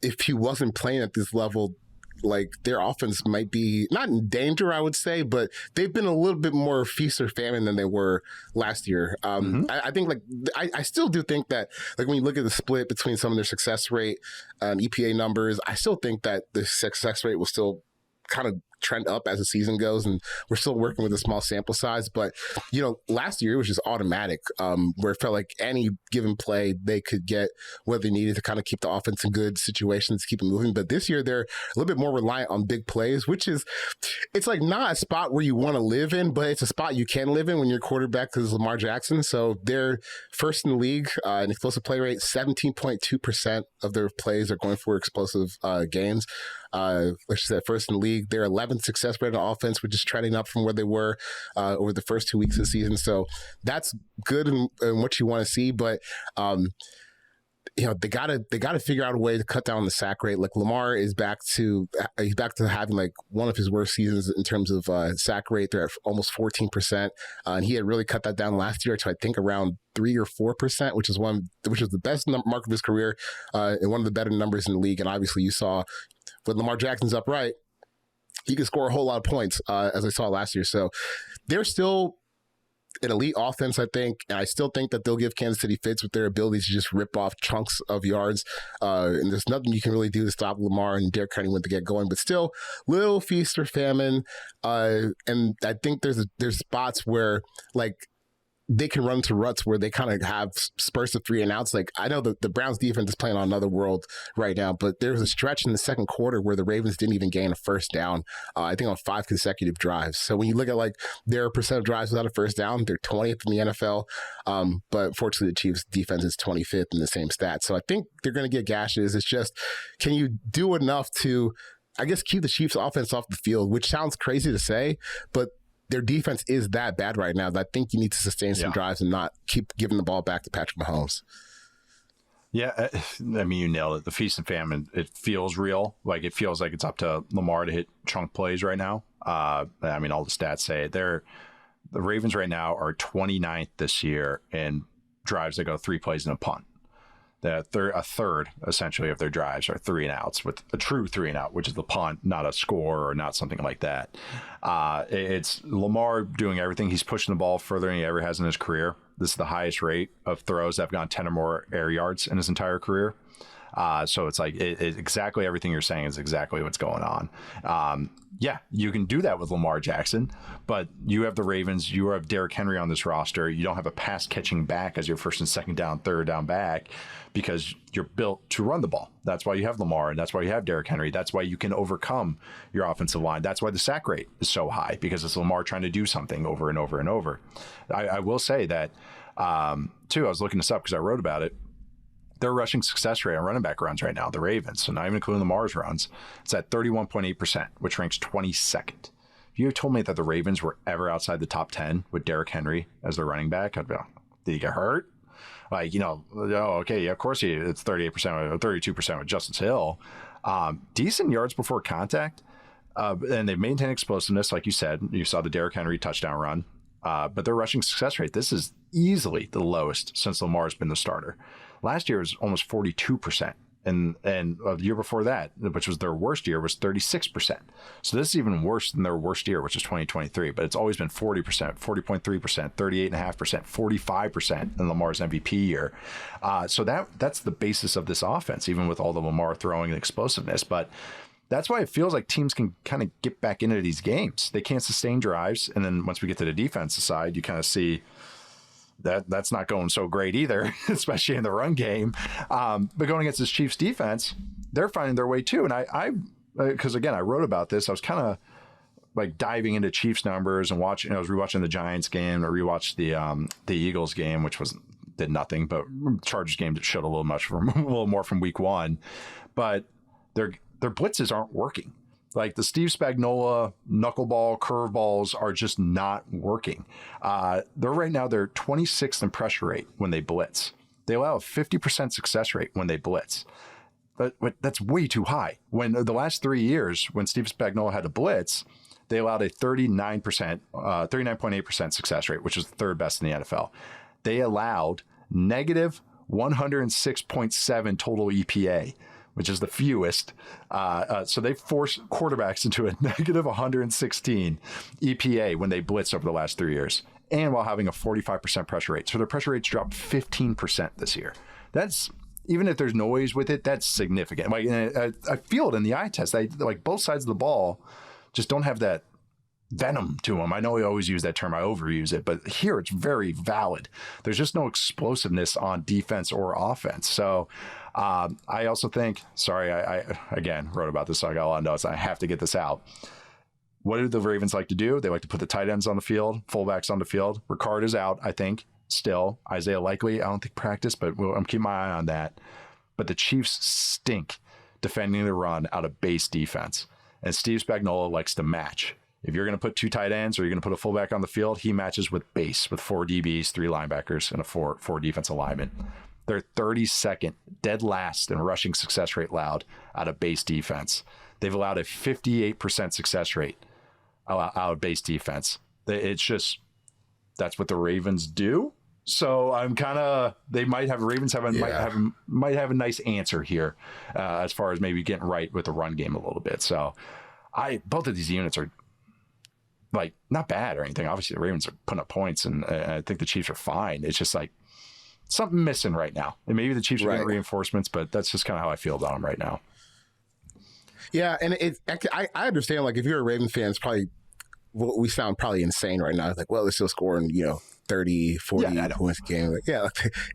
if he wasn't playing at this level, like their offense might be not in danger, I would say, but they've been a little bit more feast or famine than they were last year. I think like I still do think that like when you look at the split between some of their success rate and EPA numbers, I still think that the success rate will still kind of trend up as the season goes, and we're still working with a small sample size. But you know, last year it was just automatic, where it felt like any given play they could get what they needed to kind of keep the offense in good situations, keep it moving. But this year they're a little bit more reliant on big plays, which is, it's like not a spot where you want to live in, but it's a spot you can live in when your quarterback is Lamar Jackson. So they're first in the league in explosive play rate. 17.2% of their plays are going for explosive gains. Like I said, first in the league. They're 11th success rate on offense, which is trending up from where they were over the first 2 weeks of the season. So that's good and what you want to see. But you know, they gotta figure out a way to cut down the sack rate. Like Lamar is back to having like one of his worst seasons in terms of sack rate. They're at almost 14%, and he had really cut that down last year to I think around 3 or 4%, which is the best mark of his career and one of the better numbers in the league. And obviously, you saw when Lamar Jackson's upright, he can score a whole lot of points, as I saw last year. So they're still an elite offense, I think, and I still think that they'll give Kansas City fits with their ability to just rip off chunks of yards. And there's nothing you can really do to stop Lamar and Derrick Henry when they get going. But still, little feast or famine. And I think there's spots where like they can run to ruts where they kind of have spurts of 3 and outs. Like I know the Browns defense is playing on another world right now, but there was a stretch in the second quarter where the Ravens didn't even gain a first down, I think on 5 consecutive drives. So when you look at like their percent of drives without a first down, they're 20th in the NFL. But fortunately the Chiefs defense is 25th in the same stat. So I think they're going to get gashes. It's just, can you do enough to, I guess, keep the Chiefs offense off the field, which sounds crazy to say, but their defense is that bad right now that I think you need to sustain some drives and not keep giving the ball back to Patrick Mahomes. Yeah, I mean, you nailed it. The feast and famine, it feels real. Like, it feels like it's up to Lamar to hit chunk plays right now. I mean, all the stats say it. The Ravens right now are 29th this year in drives that go 3 plays and a punt. A third, essentially, of their drives are 3 and outs, with a true 3 and out, which is the punt, not a score or not something like that. It's Lamar doing everything. He's pushing the ball further than he ever has in his career. This is the highest rate of throws that have gone 10 or more air yards in his entire career. So it's like exactly everything you're saying is exactly what's going on. Yeah, you can do that with Lamar Jackson, but you have the Ravens, you have Derrick Henry on this roster. You don't have a pass catching back as your first and second down, third down back, because you're built to run the ball. That's why you have Lamar, and that's why you have Derrick Henry. That's why you can overcome your offensive line. That's why the sack rate is so high, because it's Lamar trying to do something over and over and over. I will say that, too, I was looking this up because I wrote about it. Their rushing success rate on running back runs right now, the Ravens, so not even including Lamar's runs, it's at 31.8%, which ranks 22nd. If you had told me that the Ravens were ever outside the top 10 with Derrick Henry as their running back, I'd be like, did he get hurt? Like, you know, oh, okay, yeah, of course it's 38% or 32% with Justice Hill. Decent yards before contact, and they've maintained explosiveness, like you said. You saw the Derrick Henry touchdown run. But their rushing success rate, this is easily the lowest since Lamar's been the starter. Last year was almost 42%. And the year before that, which was their worst year, was 36%. So this is even worse than their worst year, which is 2023. But it's always been 40%, 40.3%, 38.5%, 45% in Lamar's MVP year. So that's the basis of this offense, even with all the Lamar throwing and explosiveness. But that's why it feels like teams can kind of get back into these games. They can't sustain drives. And then once we get to the defensive side, you kind of see that's not going so great either, especially in the run game. But going against this Chiefs defense, they're finding their way too. And I because again, I wrote about this. I was kind of like diving into Chiefs numbers and watching. I was rewatching the Giants game. I rewatched the Eagles game, which did nothing, but Chargers game that showed a little more from week 1. But their blitzes aren't working. Like the Steve Spagnuolo knuckleball curveballs are just not working. They're 26th in pressure rate when they blitz. They allow a 50% success rate when they blitz. But that's way too high. When the last 3 years, when Steve Spagnuolo had to blitz, they allowed a 39.8% success rate, which is the third best in the NFL. They allowed negative 106.7 total EPA which is the fewest. So they forced quarterbacks into a negative 116 EPA when they blitzed over the last 3 years, and while having a 45% pressure rate. So their pressure rates dropped 15% this year. That's, even if there's noise with it, that's significant. Like, I feel it in the eye test. Like both sides of the ball just don't have that venom to them. I know we always use that term. I overuse it, but here it's very valid. There's just no explosiveness on defense or offense. So I also think, sorry, I again wrote about this, so I got a lot of notes. I have to get this out. What do the Ravens like to do? They like to put the tight ends on the field, fullbacks on the field. Ricard is out, I think, still. Isaiah Likely, I don't think practiced, but I'm keeping my eye on that. But the Chiefs stink defending the run out of base defense. And Steve Spagnuolo likes to match. If you're going to put 2 tight ends or you're going to put a fullback on the field, he matches with base, with 4 DBs, 3 linebackers, and a 4 defensive linemen. They're 32nd, dead last in rushing success rate allowed out of base defense. They've allowed a 58% success rate out of base defense. It's just, that's what the Ravens do. So I'm kind of, they might have, Ravens have might have a nice answer here as far as maybe getting right with the run game a little bit. So both of these units are like not bad or anything. Obviously the Ravens are putting up points, and I think the Chiefs are fine. It's just like something missing right now. And maybe the Chiefs are getting reinforcements, but that's just kind of how I feel about them right now. Yeah, and I understand, like, if you're a Ravens fan, it's probably, well, we sound probably insane right now. It's like, well, they're still scoring, 30, 40 points a game. Like,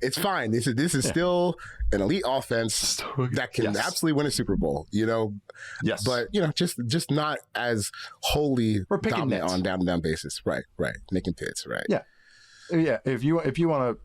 it's fine. This is still an elite offense that can absolutely win a Super Bowl, Yes. But, just not as wholly dominant on down-to-down basis. Right. Nick and Pitts, right. Yeah. Yeah. If you want to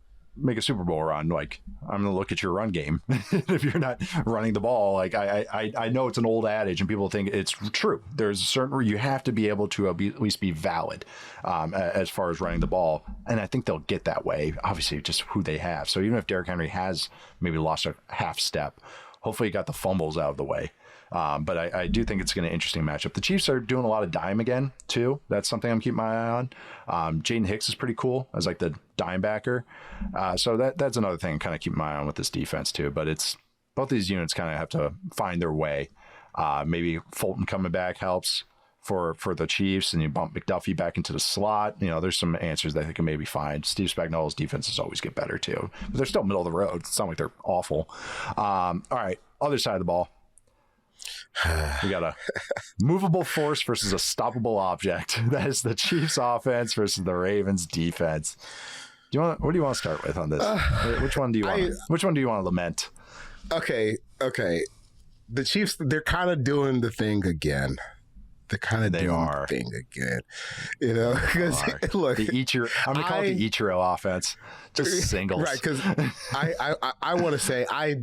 make a Super Bowl run, like, I'm going to look at your run game. If you're not running the ball, like, I know it's an old adage and people think it's true. There's a certain, you have to be able to at least be valid as far as running the ball. And I think they'll get that way, obviously, just who they have. So even if Derrick Henry has maybe lost a half step, hopefully he got the fumbles out of the way. But I do think it's going to be an interesting matchup. The Chiefs are doing a lot of dime again, too. That's something I'm keeping my eye on. Jaden Hicks is pretty cool as like the dime backer. So that's another thing kind of keep my eye on with this defense, too. But it's both these units kind of have to find their way. Maybe Fulton coming back helps for the Chiefs, and you bump McDuffie back into the slot. There's some answers that they can maybe find. Steve Spagnuolo's defenses always get better, too. But they're still middle of the road. It's not like they're awful. All right, other side of the ball. We got a movable force versus a stoppable object. That is the Chiefs offense versus the Ravens defense. What do you want to start with on this? Which one do you want to lament? Okay. The Chiefs, they're kind of doing the thing again. They are thing again, because look, I'm gonna call it the Ichiro offense, just singles, right? Because I want to say I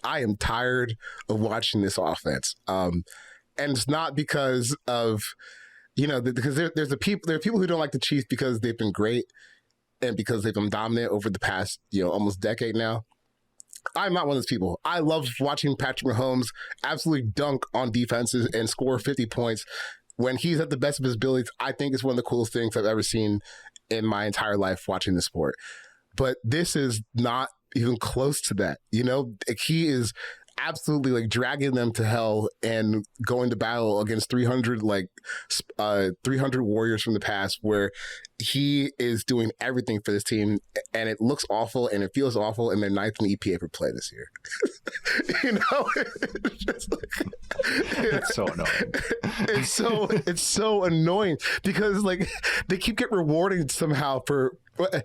am tired of watching this offense, and it's not because of because there are people who don't like the Chiefs because they've been great and because they've been dominant over the past almost decade now. I'm not one of those people. I love watching Patrick Mahomes absolutely dunk on defenses and score 50 points when he's at the best of his abilities. I think it's one of the coolest things I've ever seen in my entire life watching the sport. But this is not even close to that. He is absolutely like dragging them to hell and going to battle against 300 warriors from the past, where he is doing everything for this team, and it looks awful and it feels awful, and they're ninth in the EPA per play this year. It's so annoying. It's so annoying because like they keep getting rewarded somehow for I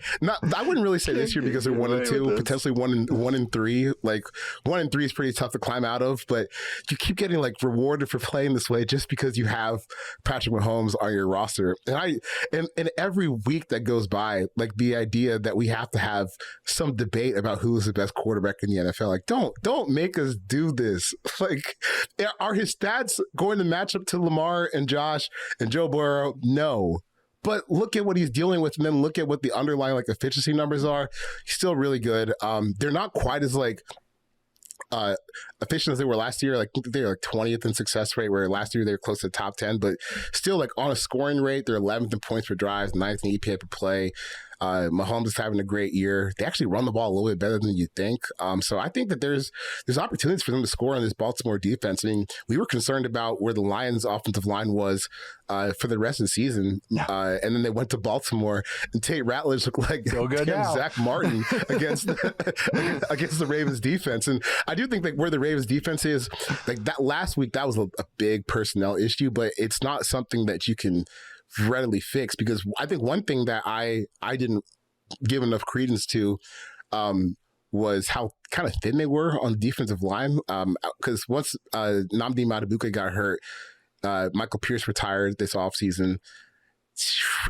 wouldn't really say this year because they're 1-2, potentially 1-3. Like 1-3 is pretty tough to climb out of, but you keep getting like rewarded for playing this way just because you have Patrick Mahomes on your roster. And every week that goes by, like the idea that we have to have some debate about who is the best quarterback in the NFL, like don't make us do this. Like, are his stats going to match up to Lamar and Josh and Joe Burrow? No. But look at what he's dealing with, and then look at what the underlying like efficiency numbers are. He's still really good. They're not quite as like efficient as they were last year. Like, I think they're like 20th in success rate, where last year they were close to the top 10. But still, like on a scoring rate, they're 11th in points per drive, 9th in EPA per play. Mahomes is having a great year. They actually run the ball a little bit better than you think. So I think that there's opportunities for them to score on this Baltimore defense. I mean, we were concerned about where the Lions' offensive line was for the rest of the season, and then they went to Baltimore, and Tate Ratledge looked like Zach Martin against the Ravens defense. And I do think that where the Ravens defense is, like that last week, that was a big personnel issue, but it's not something that you can readily fix, because I think one thing that I didn't give enough credence to was how kind of thin they were on the defensive line. Because once Nnamdi Madubuike got hurt, Michael Pierce retired this offseason.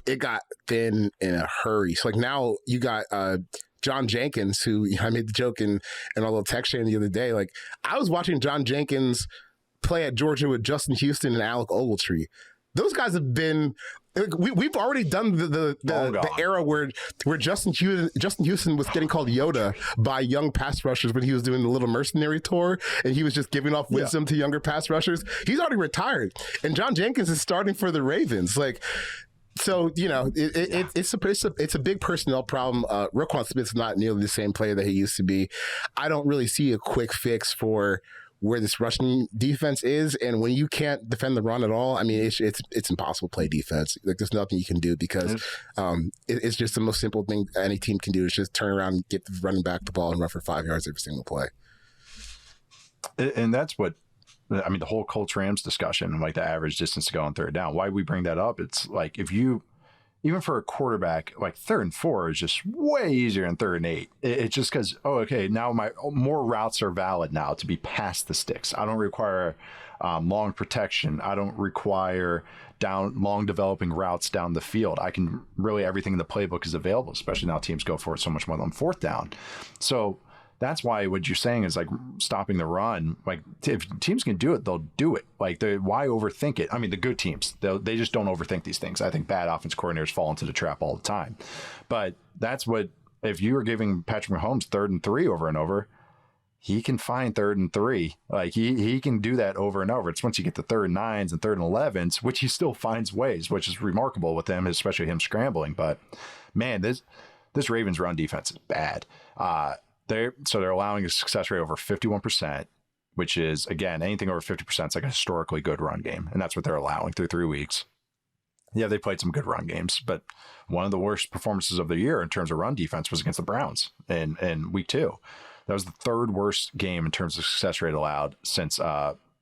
It got thin in a hurry. So like now you got John Jenkins, who I made the joke in a little text chain the other day. Like I was watching John Jenkins play at Georgia with Justin Houston and Alec Ogletree. Those guys have been. We've already done the era where Justin Houston was getting called Yoda by young pass rushers when he was doing the Little Mercenary tour, and he was just giving off wisdom to younger pass rushers. He's already retired, and John Jenkins is starting for the Ravens. Like, so you know, it's a big personnel problem. Roquan Smith's not nearly the same player that he used to be. I don't really see a quick fix for where this rushing defense is, and when you can't defend the run at all, I mean, it's impossible to play defense. Like there's nothing you can do, because it's just the most simple thing any team can do is just turn around, get the running back the ball, and run for 5 yards every single play. And that's what I mean. The whole Colts Rams discussion, like the average distance to go on third down. Why we bring that up? It's like if you. Even for a quarterback, like 3rd and 4 is just way easier than 3rd and 8. It's just because, now my more routes are valid now to be past the sticks. I don't require long protection. I don't require long developing routes down the field. I can really, everything in the playbook is available, especially now teams go for it so much more on 4th down. So that's why what you're saying is like stopping the run. Like if teams can do it, they'll do it. Like why overthink it? I mean, the good teams, they just don't overthink these things. I think bad offense coordinators fall into the trap all the time. But that's what, if you were giving Patrick Mahomes 3rd and 3 over and over, he can find 3rd and 3. Like he can do that over and over. It's once you get to 3rd and 9s and 3rd and 11s, which he still finds ways, which is remarkable with him, especially him scrambling. But man, this Ravens run defense is bad. They're allowing a success rate over 51%, which is, again, anything over 50% is like a historically good run game. And that's what they're allowing through 3 weeks. Yeah, they played some good run games, but one of the worst performances of the year in terms of run defense was against the Browns in week 2. That was the 3rd worst game in terms of success rate allowed since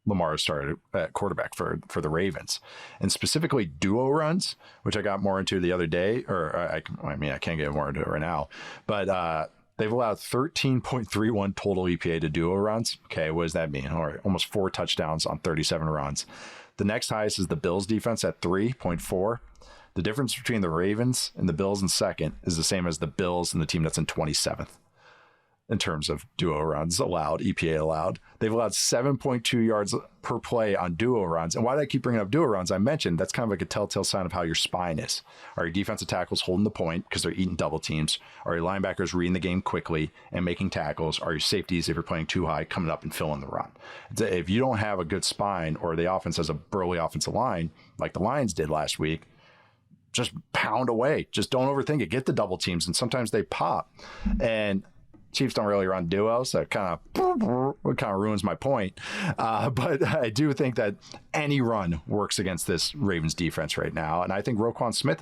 Lamar started at quarterback for the Ravens. And specifically duo runs, which I got more into the other day, or I can't get more into it right now, but they've allowed 13.31 total EPA to duo runs. Okay, what does that mean? All right, almost 4 touchdowns on 37 runs. The next highest is the Bills defense at 3.4. The difference between the Ravens and the Bills in second is the same as the Bills and the team that's in 27th in terms of duo runs allowed, EPA allowed. They've allowed 7.2 yards per play on duo runs. And why do I keep bringing up duo runs? I mentioned that's kind of like a telltale sign of how your spine is. Are your defensive tackles holding the point because they're eating double teams? Are your linebackers reading the game quickly and making tackles? Are your safeties, if you're playing too high, coming up and filling the run? If you don't have a good spine, or the offense has a burly offensive line like the Lions did last week, just pound away. Just don't overthink it. Get the double teams, and sometimes they pop. And Chiefs don't really run duos. That kind of ruins my point. But I do think that any run works against this Ravens defense right now. And I think Roquan Smith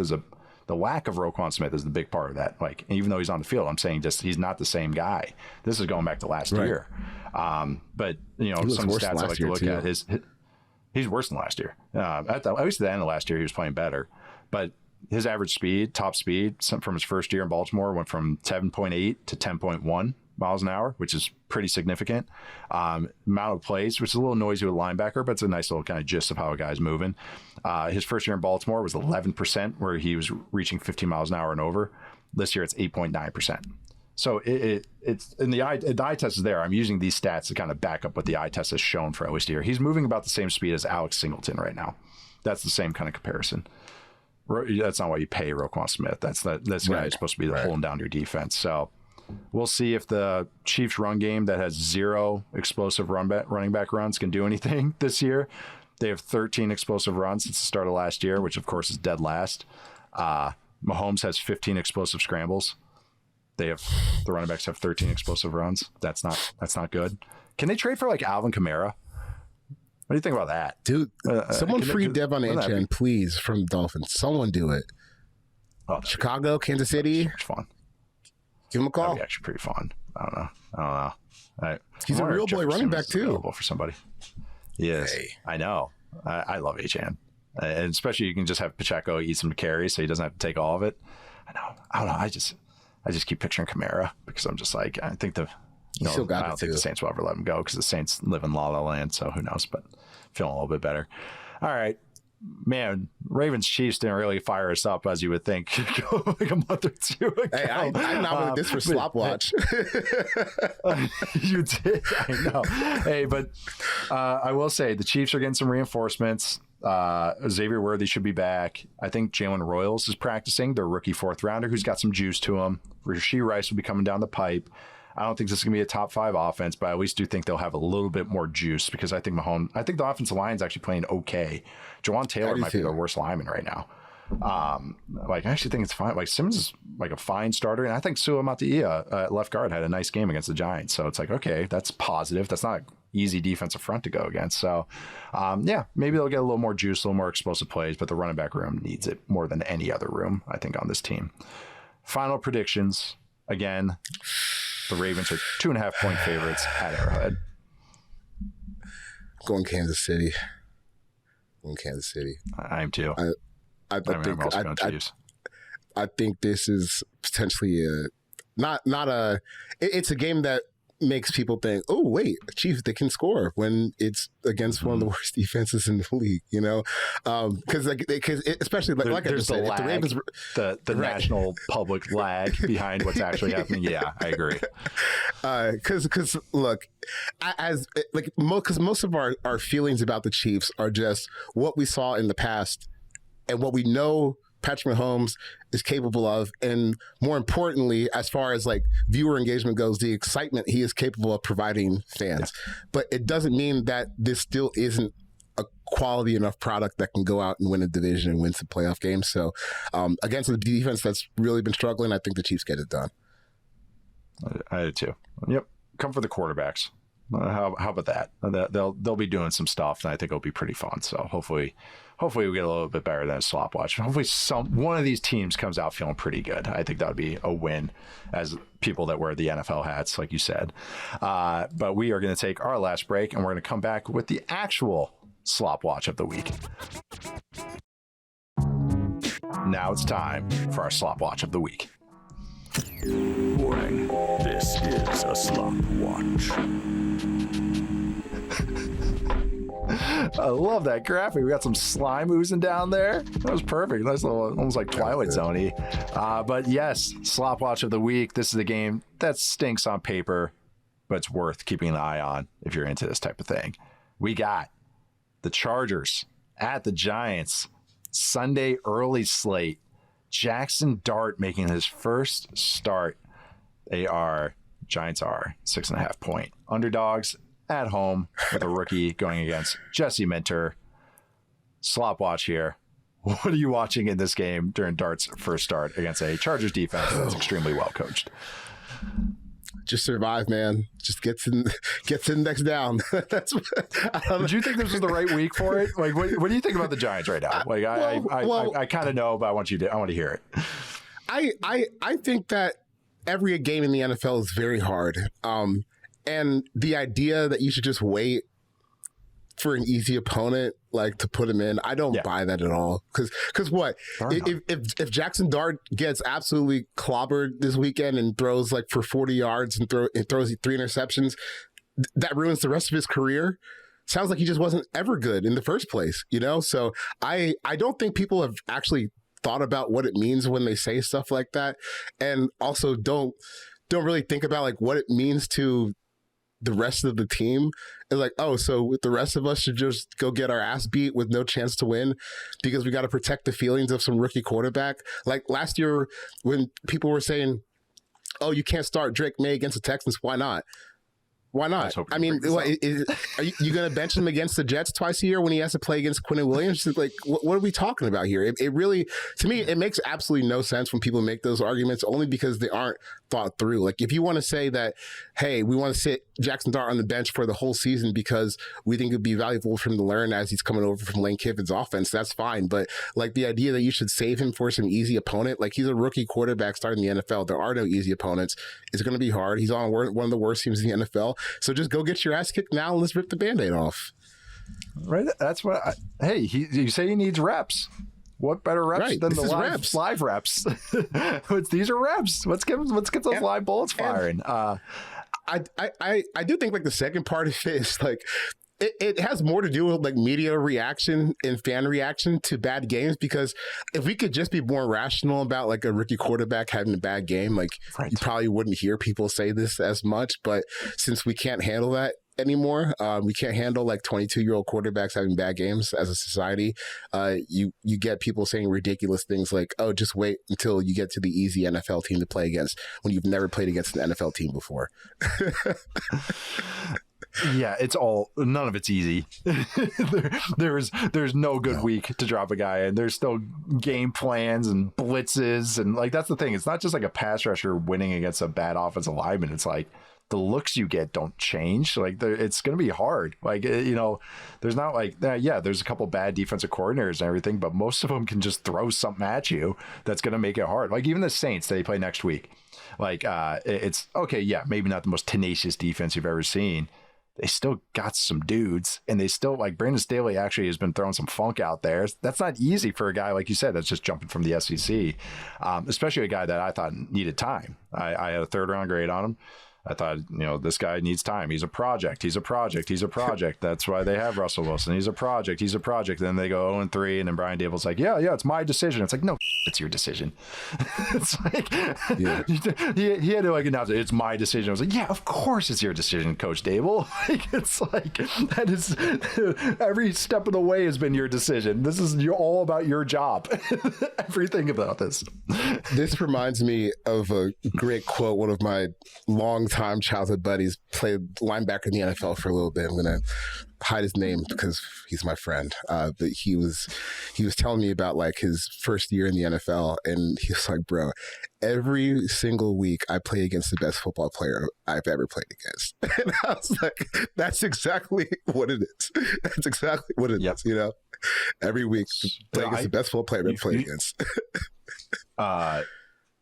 the lack of Roquan Smith is the big part of that. Like, even though he's on the field, I'm saying just he's not the same guy. This is going back to last year. But some of the stats I like to look at is he's worse than last year. At least at the end of last year, he was playing better. But his average speed, top speed from his first year in Baltimore went from 7.8 to 10.1 miles an hour, which is pretty significant. Amount of plays, which is a little noisy with a linebacker, but it's a nice little kind of gist of how a guy's moving. His first year in Baltimore was 11%, where he was reaching 15 miles an hour and over. This year, it's 8.9%. So it's in the eye test is there. I'm using these stats to kind of back up what the eye test has shown for at least a year. He's moving about the same speed as Alex Singleton right now. That's the same kind of comparison. That's not why you pay Roquan Smith. This guy is supposed to be holding down your defense. So we'll see if the Chiefs run game that has 0 explosive running back runs can do anything this year. They have 13 explosive runs since the start of last year, which of course is dead last. Mahomes has 15 explosive scrambles. The running backs have 13 explosive runs. That's not good. Can they trade for like Alvin Kamara? What do you think about that? Dude, someone free Devon Achane, please, from Dolphins. Someone do it. Oh, Chicago, Kansas City. So much fun. Give him a call. That'd be actually pretty fun. I don't know. All right. He's a real boy running back too. Available for somebody. Yes, hey. I know. I love Achane, and especially you can just have Pacheco eat some carries, so he doesn't have to take all of it. I know. I don't know. I just keep picturing Kamara because I'm just like, I think I don't think the Saints will ever let him go because the Saints live in La La Land, so who knows? But feeling a little bit better. All right. Man, Ravens Chiefs didn't really fire us up as you would think like a month or two ago. Hey, I nominated this for Slop Watch. You did, I know. Hey, but I will say the Chiefs are getting some reinforcements. Xavier Worthy should be back. I think Jalen Royals is practicing, their rookie 4th rounder who's got some juice to him. Rashee Rice will be coming down the pipe. I don't think this is going to be a top 5 offense, but I at least do think they'll have a little bit more juice because I think the offensive line is actually playing okay. Jawan Taylor might be their worst lineman right now. I actually think it's fine. Like Simmons is like a fine starter, and I think Sua Mataia at left guard had a nice game against the Giants. So it's like, okay, that's positive. That's not an easy defensive front to go against. So maybe they'll get a little more juice, a little more explosive plays, but the running back room needs it more than any other room, I think, on this team. Final predictions. Again, the Ravens are 2.5-point favorites at Arrowhead. Going Kansas City. I am too. I think this is potentially it's a game that makes people think, oh wait, Chiefs, they can score when it's against one of the worst defenses in the league, because especially like I just said, if the Ravens, the right. National public lag behind what's actually happening. Yeah, I agree. Because look, because most of our feelings about the Chiefs are just what we saw in the past and what we know Patrick Mahomes is capable of, and more importantly, as far as like viewer engagement goes, the excitement he is capable of providing fans. Yeah. But it doesn't mean that this still isn't a quality enough product that can go out and win a division and win some playoff games. So against the defense that's really been struggling, I think the Chiefs get it done. I do too. Yep. Come for the quarterbacks. How about that? They'll be doing some stuff, and I think it'll be pretty fun. So hopefully we get a little bit better than a Slop Watch. Hopefully one of these teams comes out feeling pretty good. I think that would be a win as people that wear the NFL hats, like you said. But we are going to take our last break, and we're going to come back with the actual Slop Watch of the week. Now it's time for our Slop Watch of the week. Warning, this is a Slop Watch. I love that graphic. We got some slime oozing down there. That was perfect. Nice little, almost like Twilight Zone-y. But yes, Slop Watch of the week. This is a game that stinks on paper, but it's worth keeping an eye on if you're into this type of thing. We got the Chargers at the Giants. Sunday early slate. Jackson Dart making his first start. Giants are 6.5-point underdogs at home with a rookie going against Jesse Minter. Slop Watch here. What are you watching in this game during Dart's first start against a Chargers defense that's extremely well coached? Just survive, man. Just get to the next down. That's. Did you think this was the right week for it? Like, what do you think about the Giants right now? Like, I kind of know, but I want to hear it. I think that every game in the NFL is very hard. And the idea that you should just wait for an easy opponent, like to put him in, I don't buy that at all. Because what? If Jackson Dart gets absolutely clobbered this weekend and throws like for 40 yards and throws 3 interceptions, that ruins the rest of his career. Sounds like he just wasn't ever good in the first place, So I don't think people have actually thought about what it means when they say stuff like that, and also don't really think about like what it means to the rest of the team. Is like, oh, so the rest of us should just go get our ass beat with no chance to win because we got to protect the feelings of some rookie quarterback. Like last year when people were saying, oh, you can't start Drake May against the Texans, why not? Why not? I mean, are you going to bench him against the Jets twice a year when he has to play against Quinnen Williams? Like, what are we talking about here? It really, to me, it makes absolutely no sense when people make those arguments, only because they aren't thought through. Like, if you want to say that, hey, we want to sit Jackson Dart on the bench for the whole season because we think it'd be valuable for him to learn as he's coming over from Lane Kiffin's offense, that's fine. But like the idea that you should save him for some easy opponent, like he's a rookie quarterback starting in the NFL. There are no easy opponents. It's going to be hard. He's on one of the worst teams in the NFL. So just go get your ass kicked now and let's rip the Band-Aid off. Right. That's what you say he needs reps. What better reps than the live reps? These are reps. Let's get those live bullets firing. I do think like the second part of it is like it has more to do with like media reaction and fan reaction to bad games, because if we could just be more rational about like a rookie quarterback having a bad game, like you probably wouldn't hear people say this as much. But since we can't handle that anymore, we can't handle like 22-year-old quarterbacks having bad games as a society. You get people saying ridiculous things like, oh, just wait until you get to the easy NFL team to play against when you've never played against an NFL team before. Yeah, none of it's easy. There's no good week to drop a guy in. There's still game plans and blitzes, and like that's the thing. It's not just like a pass rusher winning against a bad offensive lineman. It's like the looks you get don't change. Like it's going to be hard. Like, there's not like, there's a couple bad defensive coordinators and everything, but most of them can just throw something at you that's going to make it hard. Like even the Saints, they play next week. Like it's okay. Yeah, maybe not the most tenacious defense you've ever seen. They still got some dudes, and they still like Brandon Staley actually has been throwing some funk out there. That's not easy for a guy, like you said, that's just jumping from the SEC, especially a guy that I thought needed time. I had a 3rd round grade on him. I thought, this guy needs time. He's a project. That's why they have Russell Wilson. He's a project. Then they go 0-3, and then Brian Dable's like, yeah, it's my decision. It's like, no, it's your decision. It's like, he had to like announce it. It's my decision. I was like, yeah, of course it's your decision, Coach Dable. Like, it's like, that is, every step of the way has been your decision. This is all about your job. Everything about this. This reminds me of a great quote. One of my long-time childhood buddies played linebacker in the NFL for a little bit. I'm going to hide his name because he's my friend. But he was telling me about like his first year in the NFL, and he was like, bro, every single week I play against the best football player I've ever played against. And I was like, that's exactly what it is. That's exactly what it is, Every week play against the best football player I've ever played against.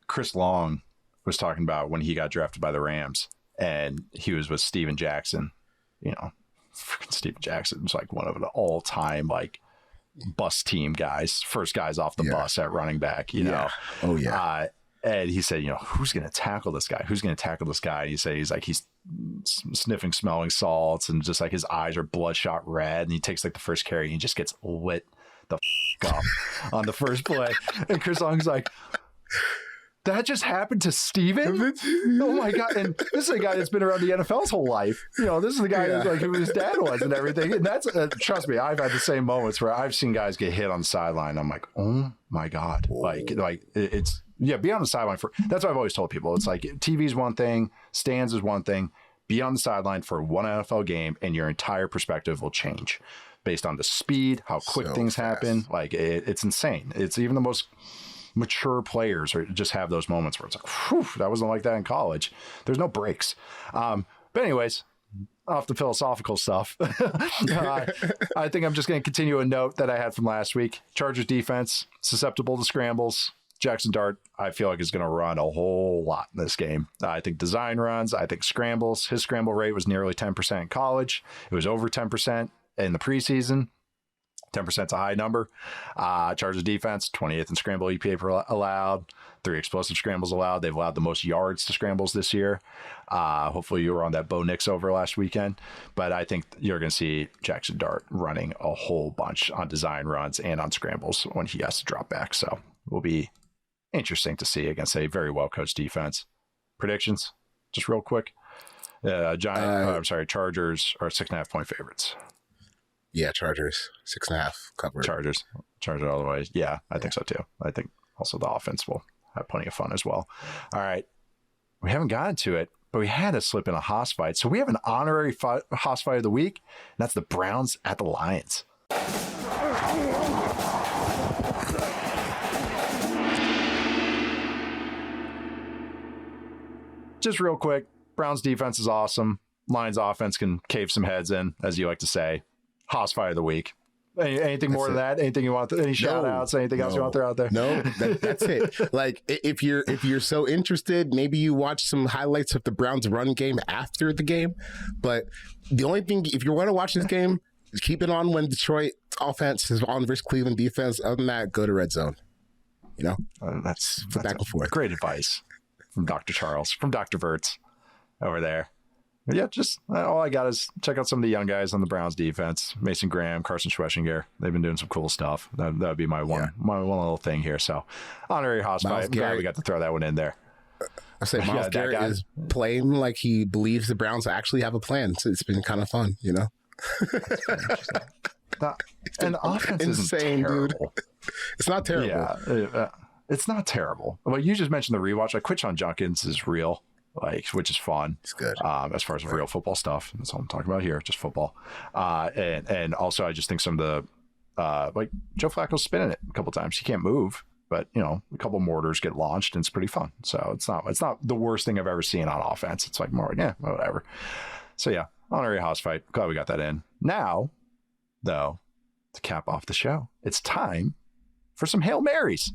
Chris Long was talking about when he got drafted by the Rams, and he was with Steven Jackson. Freaking Steven Jackson was like one of the all-time like bus team guys, first guys off the bus at running back. Oh yeah. And he said, who's going to tackle this guy? And he said he's sniffing, smelling salts, and just like his eyes are bloodshot red, and he takes like the first carry and he just gets lit the up on the first play. And Chris Long's like, that just happened to Steven? Oh my God. And this is a guy that's been around the NFL his whole life. This is the guy who's like who his dad was and everything. And that's, trust me, I've had the same moments where I've seen guys get hit on the sideline. I'm like, oh my God. Like it's, be on the sideline that's what I've always told people. It's like TV's one thing, stands is one thing. Be on the sideline for one NFL game and your entire perspective will change based on the speed, how quick things happen. Like it's insane. It's even the most mature players just have those moments where it's like, whew, that wasn't like that in college. There's no breaks. But anyways, off the philosophical stuff, I think I'm just going to continue a note that I had from last week. Chargers defense, susceptible to scrambles. Jackson Dart, I feel like, is going to run a whole lot in this game. I think design runs, I think scrambles. His scramble rate was nearly 10% in college. It was over 10% in the preseason. 10% is a high number. Chargers defense, 28th in scramble EPA per allowed, 3 explosive scrambles allowed. They've allowed the most yards to scrambles this year. Hopefully you were on that Bo Nix over last weekend. But I think you're going to see Jackson Dart running a whole bunch on design runs and on scrambles when he has to drop back. So it will be interesting to see against a very well-coached defense. Predictions, just real quick. Chargers are 6.5-point favorites. Yeah, Chargers 6.5 covered. Chargers all the way. Yeah, I think so too. I think also the offense will have plenty of fun as well. All right, we haven't gotten to it. but we had to slip in a Hoss fight. So we have an honorary Hoss fight of the week, and that's the Browns at the Lions. Just real quick, Browns defense is awesome. Lions offense can cave some heads in, as you like to say. Hoss fight of the week. Anything more than that? Anything you want? Any shout outs? Anything else you want to throw out there? No, that's it. Like if you're so interested, maybe you watch some highlights of the Browns run game after the game. But the only thing, if you want to watch this game, keep it on when Detroit offense is on versus Cleveland defense. Other than that, go to red zone. You know, that's back and forth. Great advice from Dr. Charles, from Dr. Verts over there. But yeah, just all I got is check out some of the young guys on the Browns defense. Mason Graham, Carson Schweschinger. They've been doing some cool stuff. That would be my one little thing here. So, honorary Hoss fight. I'm glad we got to throw that one in there. I say Myles Garrett is playing like he believes the Browns actually have a plan. So it's been kind of fun, you know. And the offense isn't terrible. Dude. It's not terrible. Yeah, it's not terrible. Well, you just mentioned the rewatch. Like Quinshon Judkins is real. Which is fun. It's good. As far as real football stuff. That's all I'm talking about here, just football. And also I just think some of the like Joe Flacco's spinning it a couple times. He can't move, but a couple mortars get launched and it's pretty fun. So it's not the worst thing I've ever seen on offense. It's like more, whatever. So yeah, honorary Hoss fight. Glad we got that in. Now, though, to cap off the show, it's time for some Hail Marys.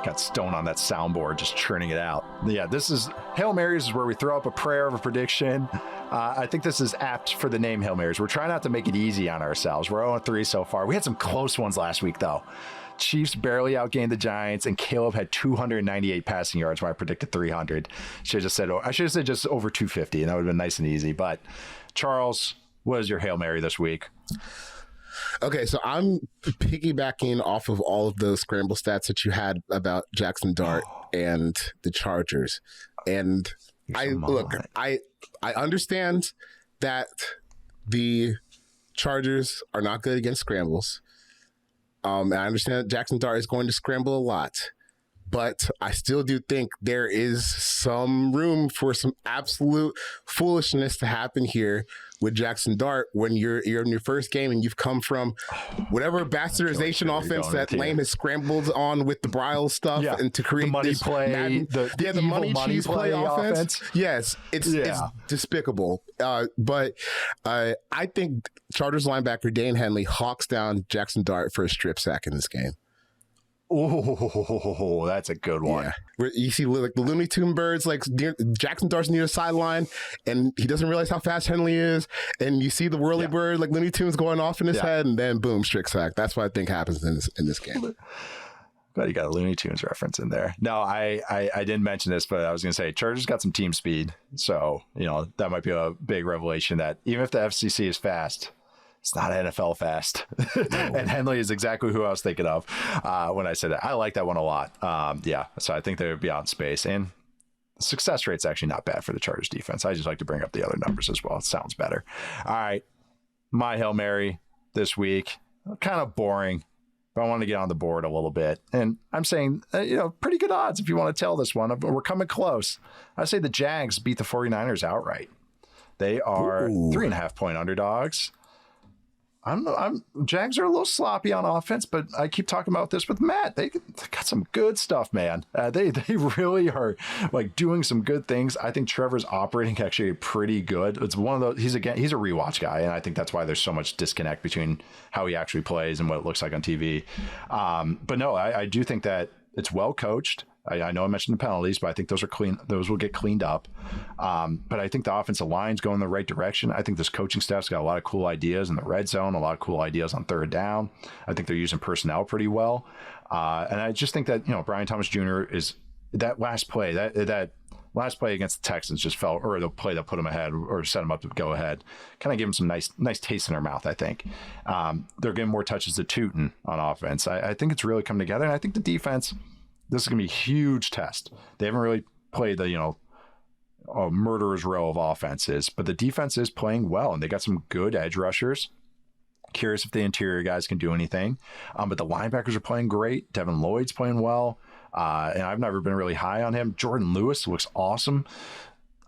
Got Stone on that soundboard, just churning it out. Yeah, this is Hail Marys is where we throw up a prayer of a prediction. I think this is apt for the name Hail Marys. We're trying not to make it easy on ourselves. We're 0-3 so far. We had some close ones last week, though. Chiefs barely outgained the Giants, and Caleb had 298 passing yards when I predicted 300. I should have said just over 250, and that would have been nice and easy. But Charles, what is your Hail Mary this week? Okay, so I'm piggybacking off of all of those scramble stats that you had about Jackson Dart and the Chargers. And I understand that the Chargers are not good against scrambles. And I understand that Jackson Dart is going to scramble a lot. But I still do think there is some room for some absolute foolishness to happen here with Jackson Dart when you're in your first game and you've come from whatever bastardization offense that Lane has scrambled on with the Bryles stuff and to create the money this play, the money cheese play offense. Yes, it's despicable. But I think Chargers linebacker Dane Henley hawks down Jackson Dart for a strip sack in this game. Oh, that's a good one. Yeah. Where you see like the Looney Tune birds, like Jackson Dart's near the sideline, and he doesn't realize how fast Henley is, and you see the whirly bird, like Looney Tunes going off in his head, and then boom, strip sack. That's what I think happens in this game. Glad you got a Looney Tunes reference in there. No, I didn't mention this, but I was going to say Chargers got some team speed, so that might be a big revelation that even if the FCC is fast, it's not NFL fast. And Henley is exactly who I was thinking of when I said that. I like that one a lot. So I think they would be out in space. And the success rate's actually not bad for the Chargers defense. I just like to bring up the other numbers as well. It sounds better. All right. My Hail Mary this week, kind of boring, but I want to get on the board a little bit. And I'm saying, pretty good odds if you want to tell this one. We're coming close. I say the Jags beat the 49ers outright. They are 3.5-point underdogs. I don't know. Jags are a little sloppy on offense, but I keep talking about this with Matt. They got some good stuff, man. They really are like doing some good things. I think Trevor's operating actually pretty good. It's one of those. He's a rewatch guy, and I think that's why there's so much disconnect between how he actually plays and what it looks like on TV. But no, I do think that it's well coached. I know I mentioned the penalties, but I think those are clean. Those will get cleaned up. But I think the offensive line's going in the right direction. I think this coaching staff's got a lot of cool ideas in the red zone, a lot of cool ideas on third down. I think they're using personnel pretty well. And I just think that, Brian Thomas Jr. is that last play, that last play against the Texans just fell, or the play that put them ahead or set them up to go ahead, kind of gave them some nice taste in their mouth, I think. They're getting more touches to Tootin on offense. I think it's really come together. And I think the defense, this is going to be a huge test. They haven't really played the, a murderer's row of offenses, but the defense is playing well, and they got some good edge rushers. Curious if the interior guys can do anything. But the linebackers are playing great. Devin Lloyd's playing well. And I've never been really high on him. Jordan Lewis looks awesome.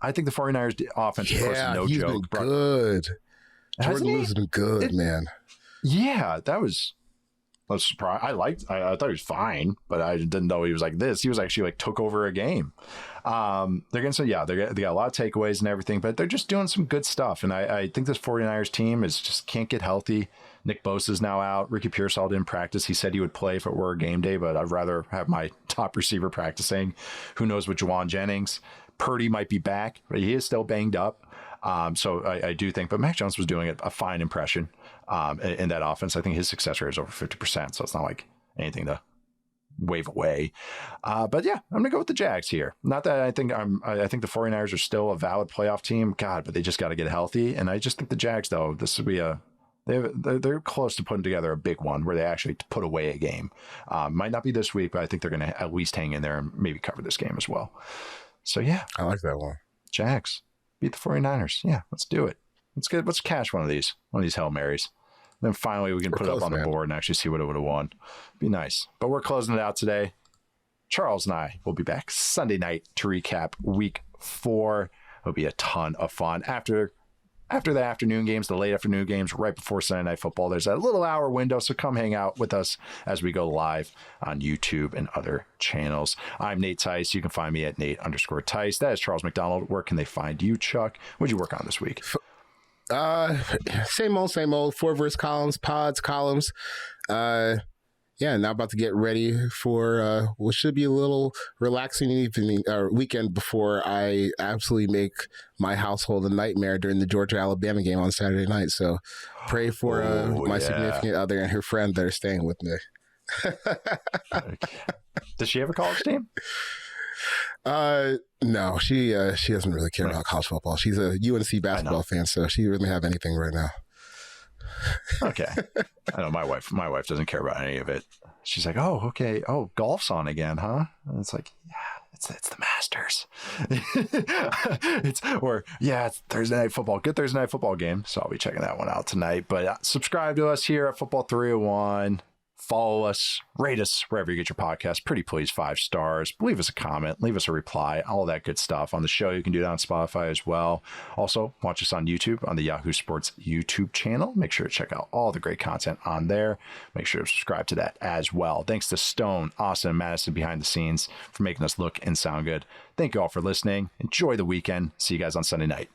I think the 49ers offense, of course, is no he's joke. Been good. Jordan Lewis has been good, man. Yeah, that was a surprise. I thought he was fine, but I didn't know he was like this. He was actually like took over a game. They're going to say, they got a lot of takeaways and everything, but they're just doing some good stuff. And I think this 49ers team can't get healthy. Nick Bosa's now out. Ricky Pearsall didn't practice. He said he would play if it were a game day, but I'd rather have my top receiver practicing. Who knows with Juwan Jennings. Purdy might be back, but he is still banged up. So I do think, but Mac Jones was doing a fine impression in that offense. I think his success rate is over 50%, so it's not like anything to wave away. But yeah, I'm gonna go with the Jags here. Not that I think the 49ers are still a valid playoff team. God, but they just got to get healthy. And I just think the Jags, though, this would be they're close to putting together a big one where they actually put away a game. Might not be this week, but I think they're going to at least hang in there and maybe cover this game as well. So yeah, I like that one. Jags beat the 49ers. Yeah, let's do it. Let's cash one of these Hail Marys. Then finally we can put it up on the board and actually see what it would have won. Be nice. But we're closing it out today. Charles and I will be back Sunday night to recap week 4. It'll be a ton of fun. After the afternoon games, the late afternoon games, right before Sunday Night Football, there's that little hour window. So come hang out with us as we go live on YouTube and other channels. I'm Nate Tice. You can find me at Nate_Tice. That is Charles McDonald. Where can they find you, Chuck? What'd you work on this week? Same old 4 verse columns, pods, columns. Now about to get ready for what should be a little relaxing evening or weekend before I absolutely make my household a nightmare during the Georgia-Alabama game on Saturday night. So pray for my significant other and her friend that are staying with me. Okay. Does she have a college team? No, she doesn't really care about college football. She's a UNC basketball fan, so she doesn't have anything right now. Okay. I know my wife doesn't care about any of it. She's like, oh, okay. Oh, golf's on again, huh? And it's like, yeah, it's the Masters. It's Thursday Night Football. Good Thursday Night Football game. So I'll be checking that one out tonight. But subscribe to us here at Football 301. Follow us, rate us wherever you get your podcast. Pretty please, 5 stars. Leave us a comment, leave us a reply, all that good stuff. On the show, you can do that on Spotify as well. Also, watch us on YouTube on the Yahoo Sports YouTube channel. Make sure to check out all the great content on there. Make sure to subscribe to that as well. Thanks to Stone, Austin, and Madison behind the scenes for making us look and sound good. Thank you all for listening. Enjoy the weekend. See you guys on Sunday night.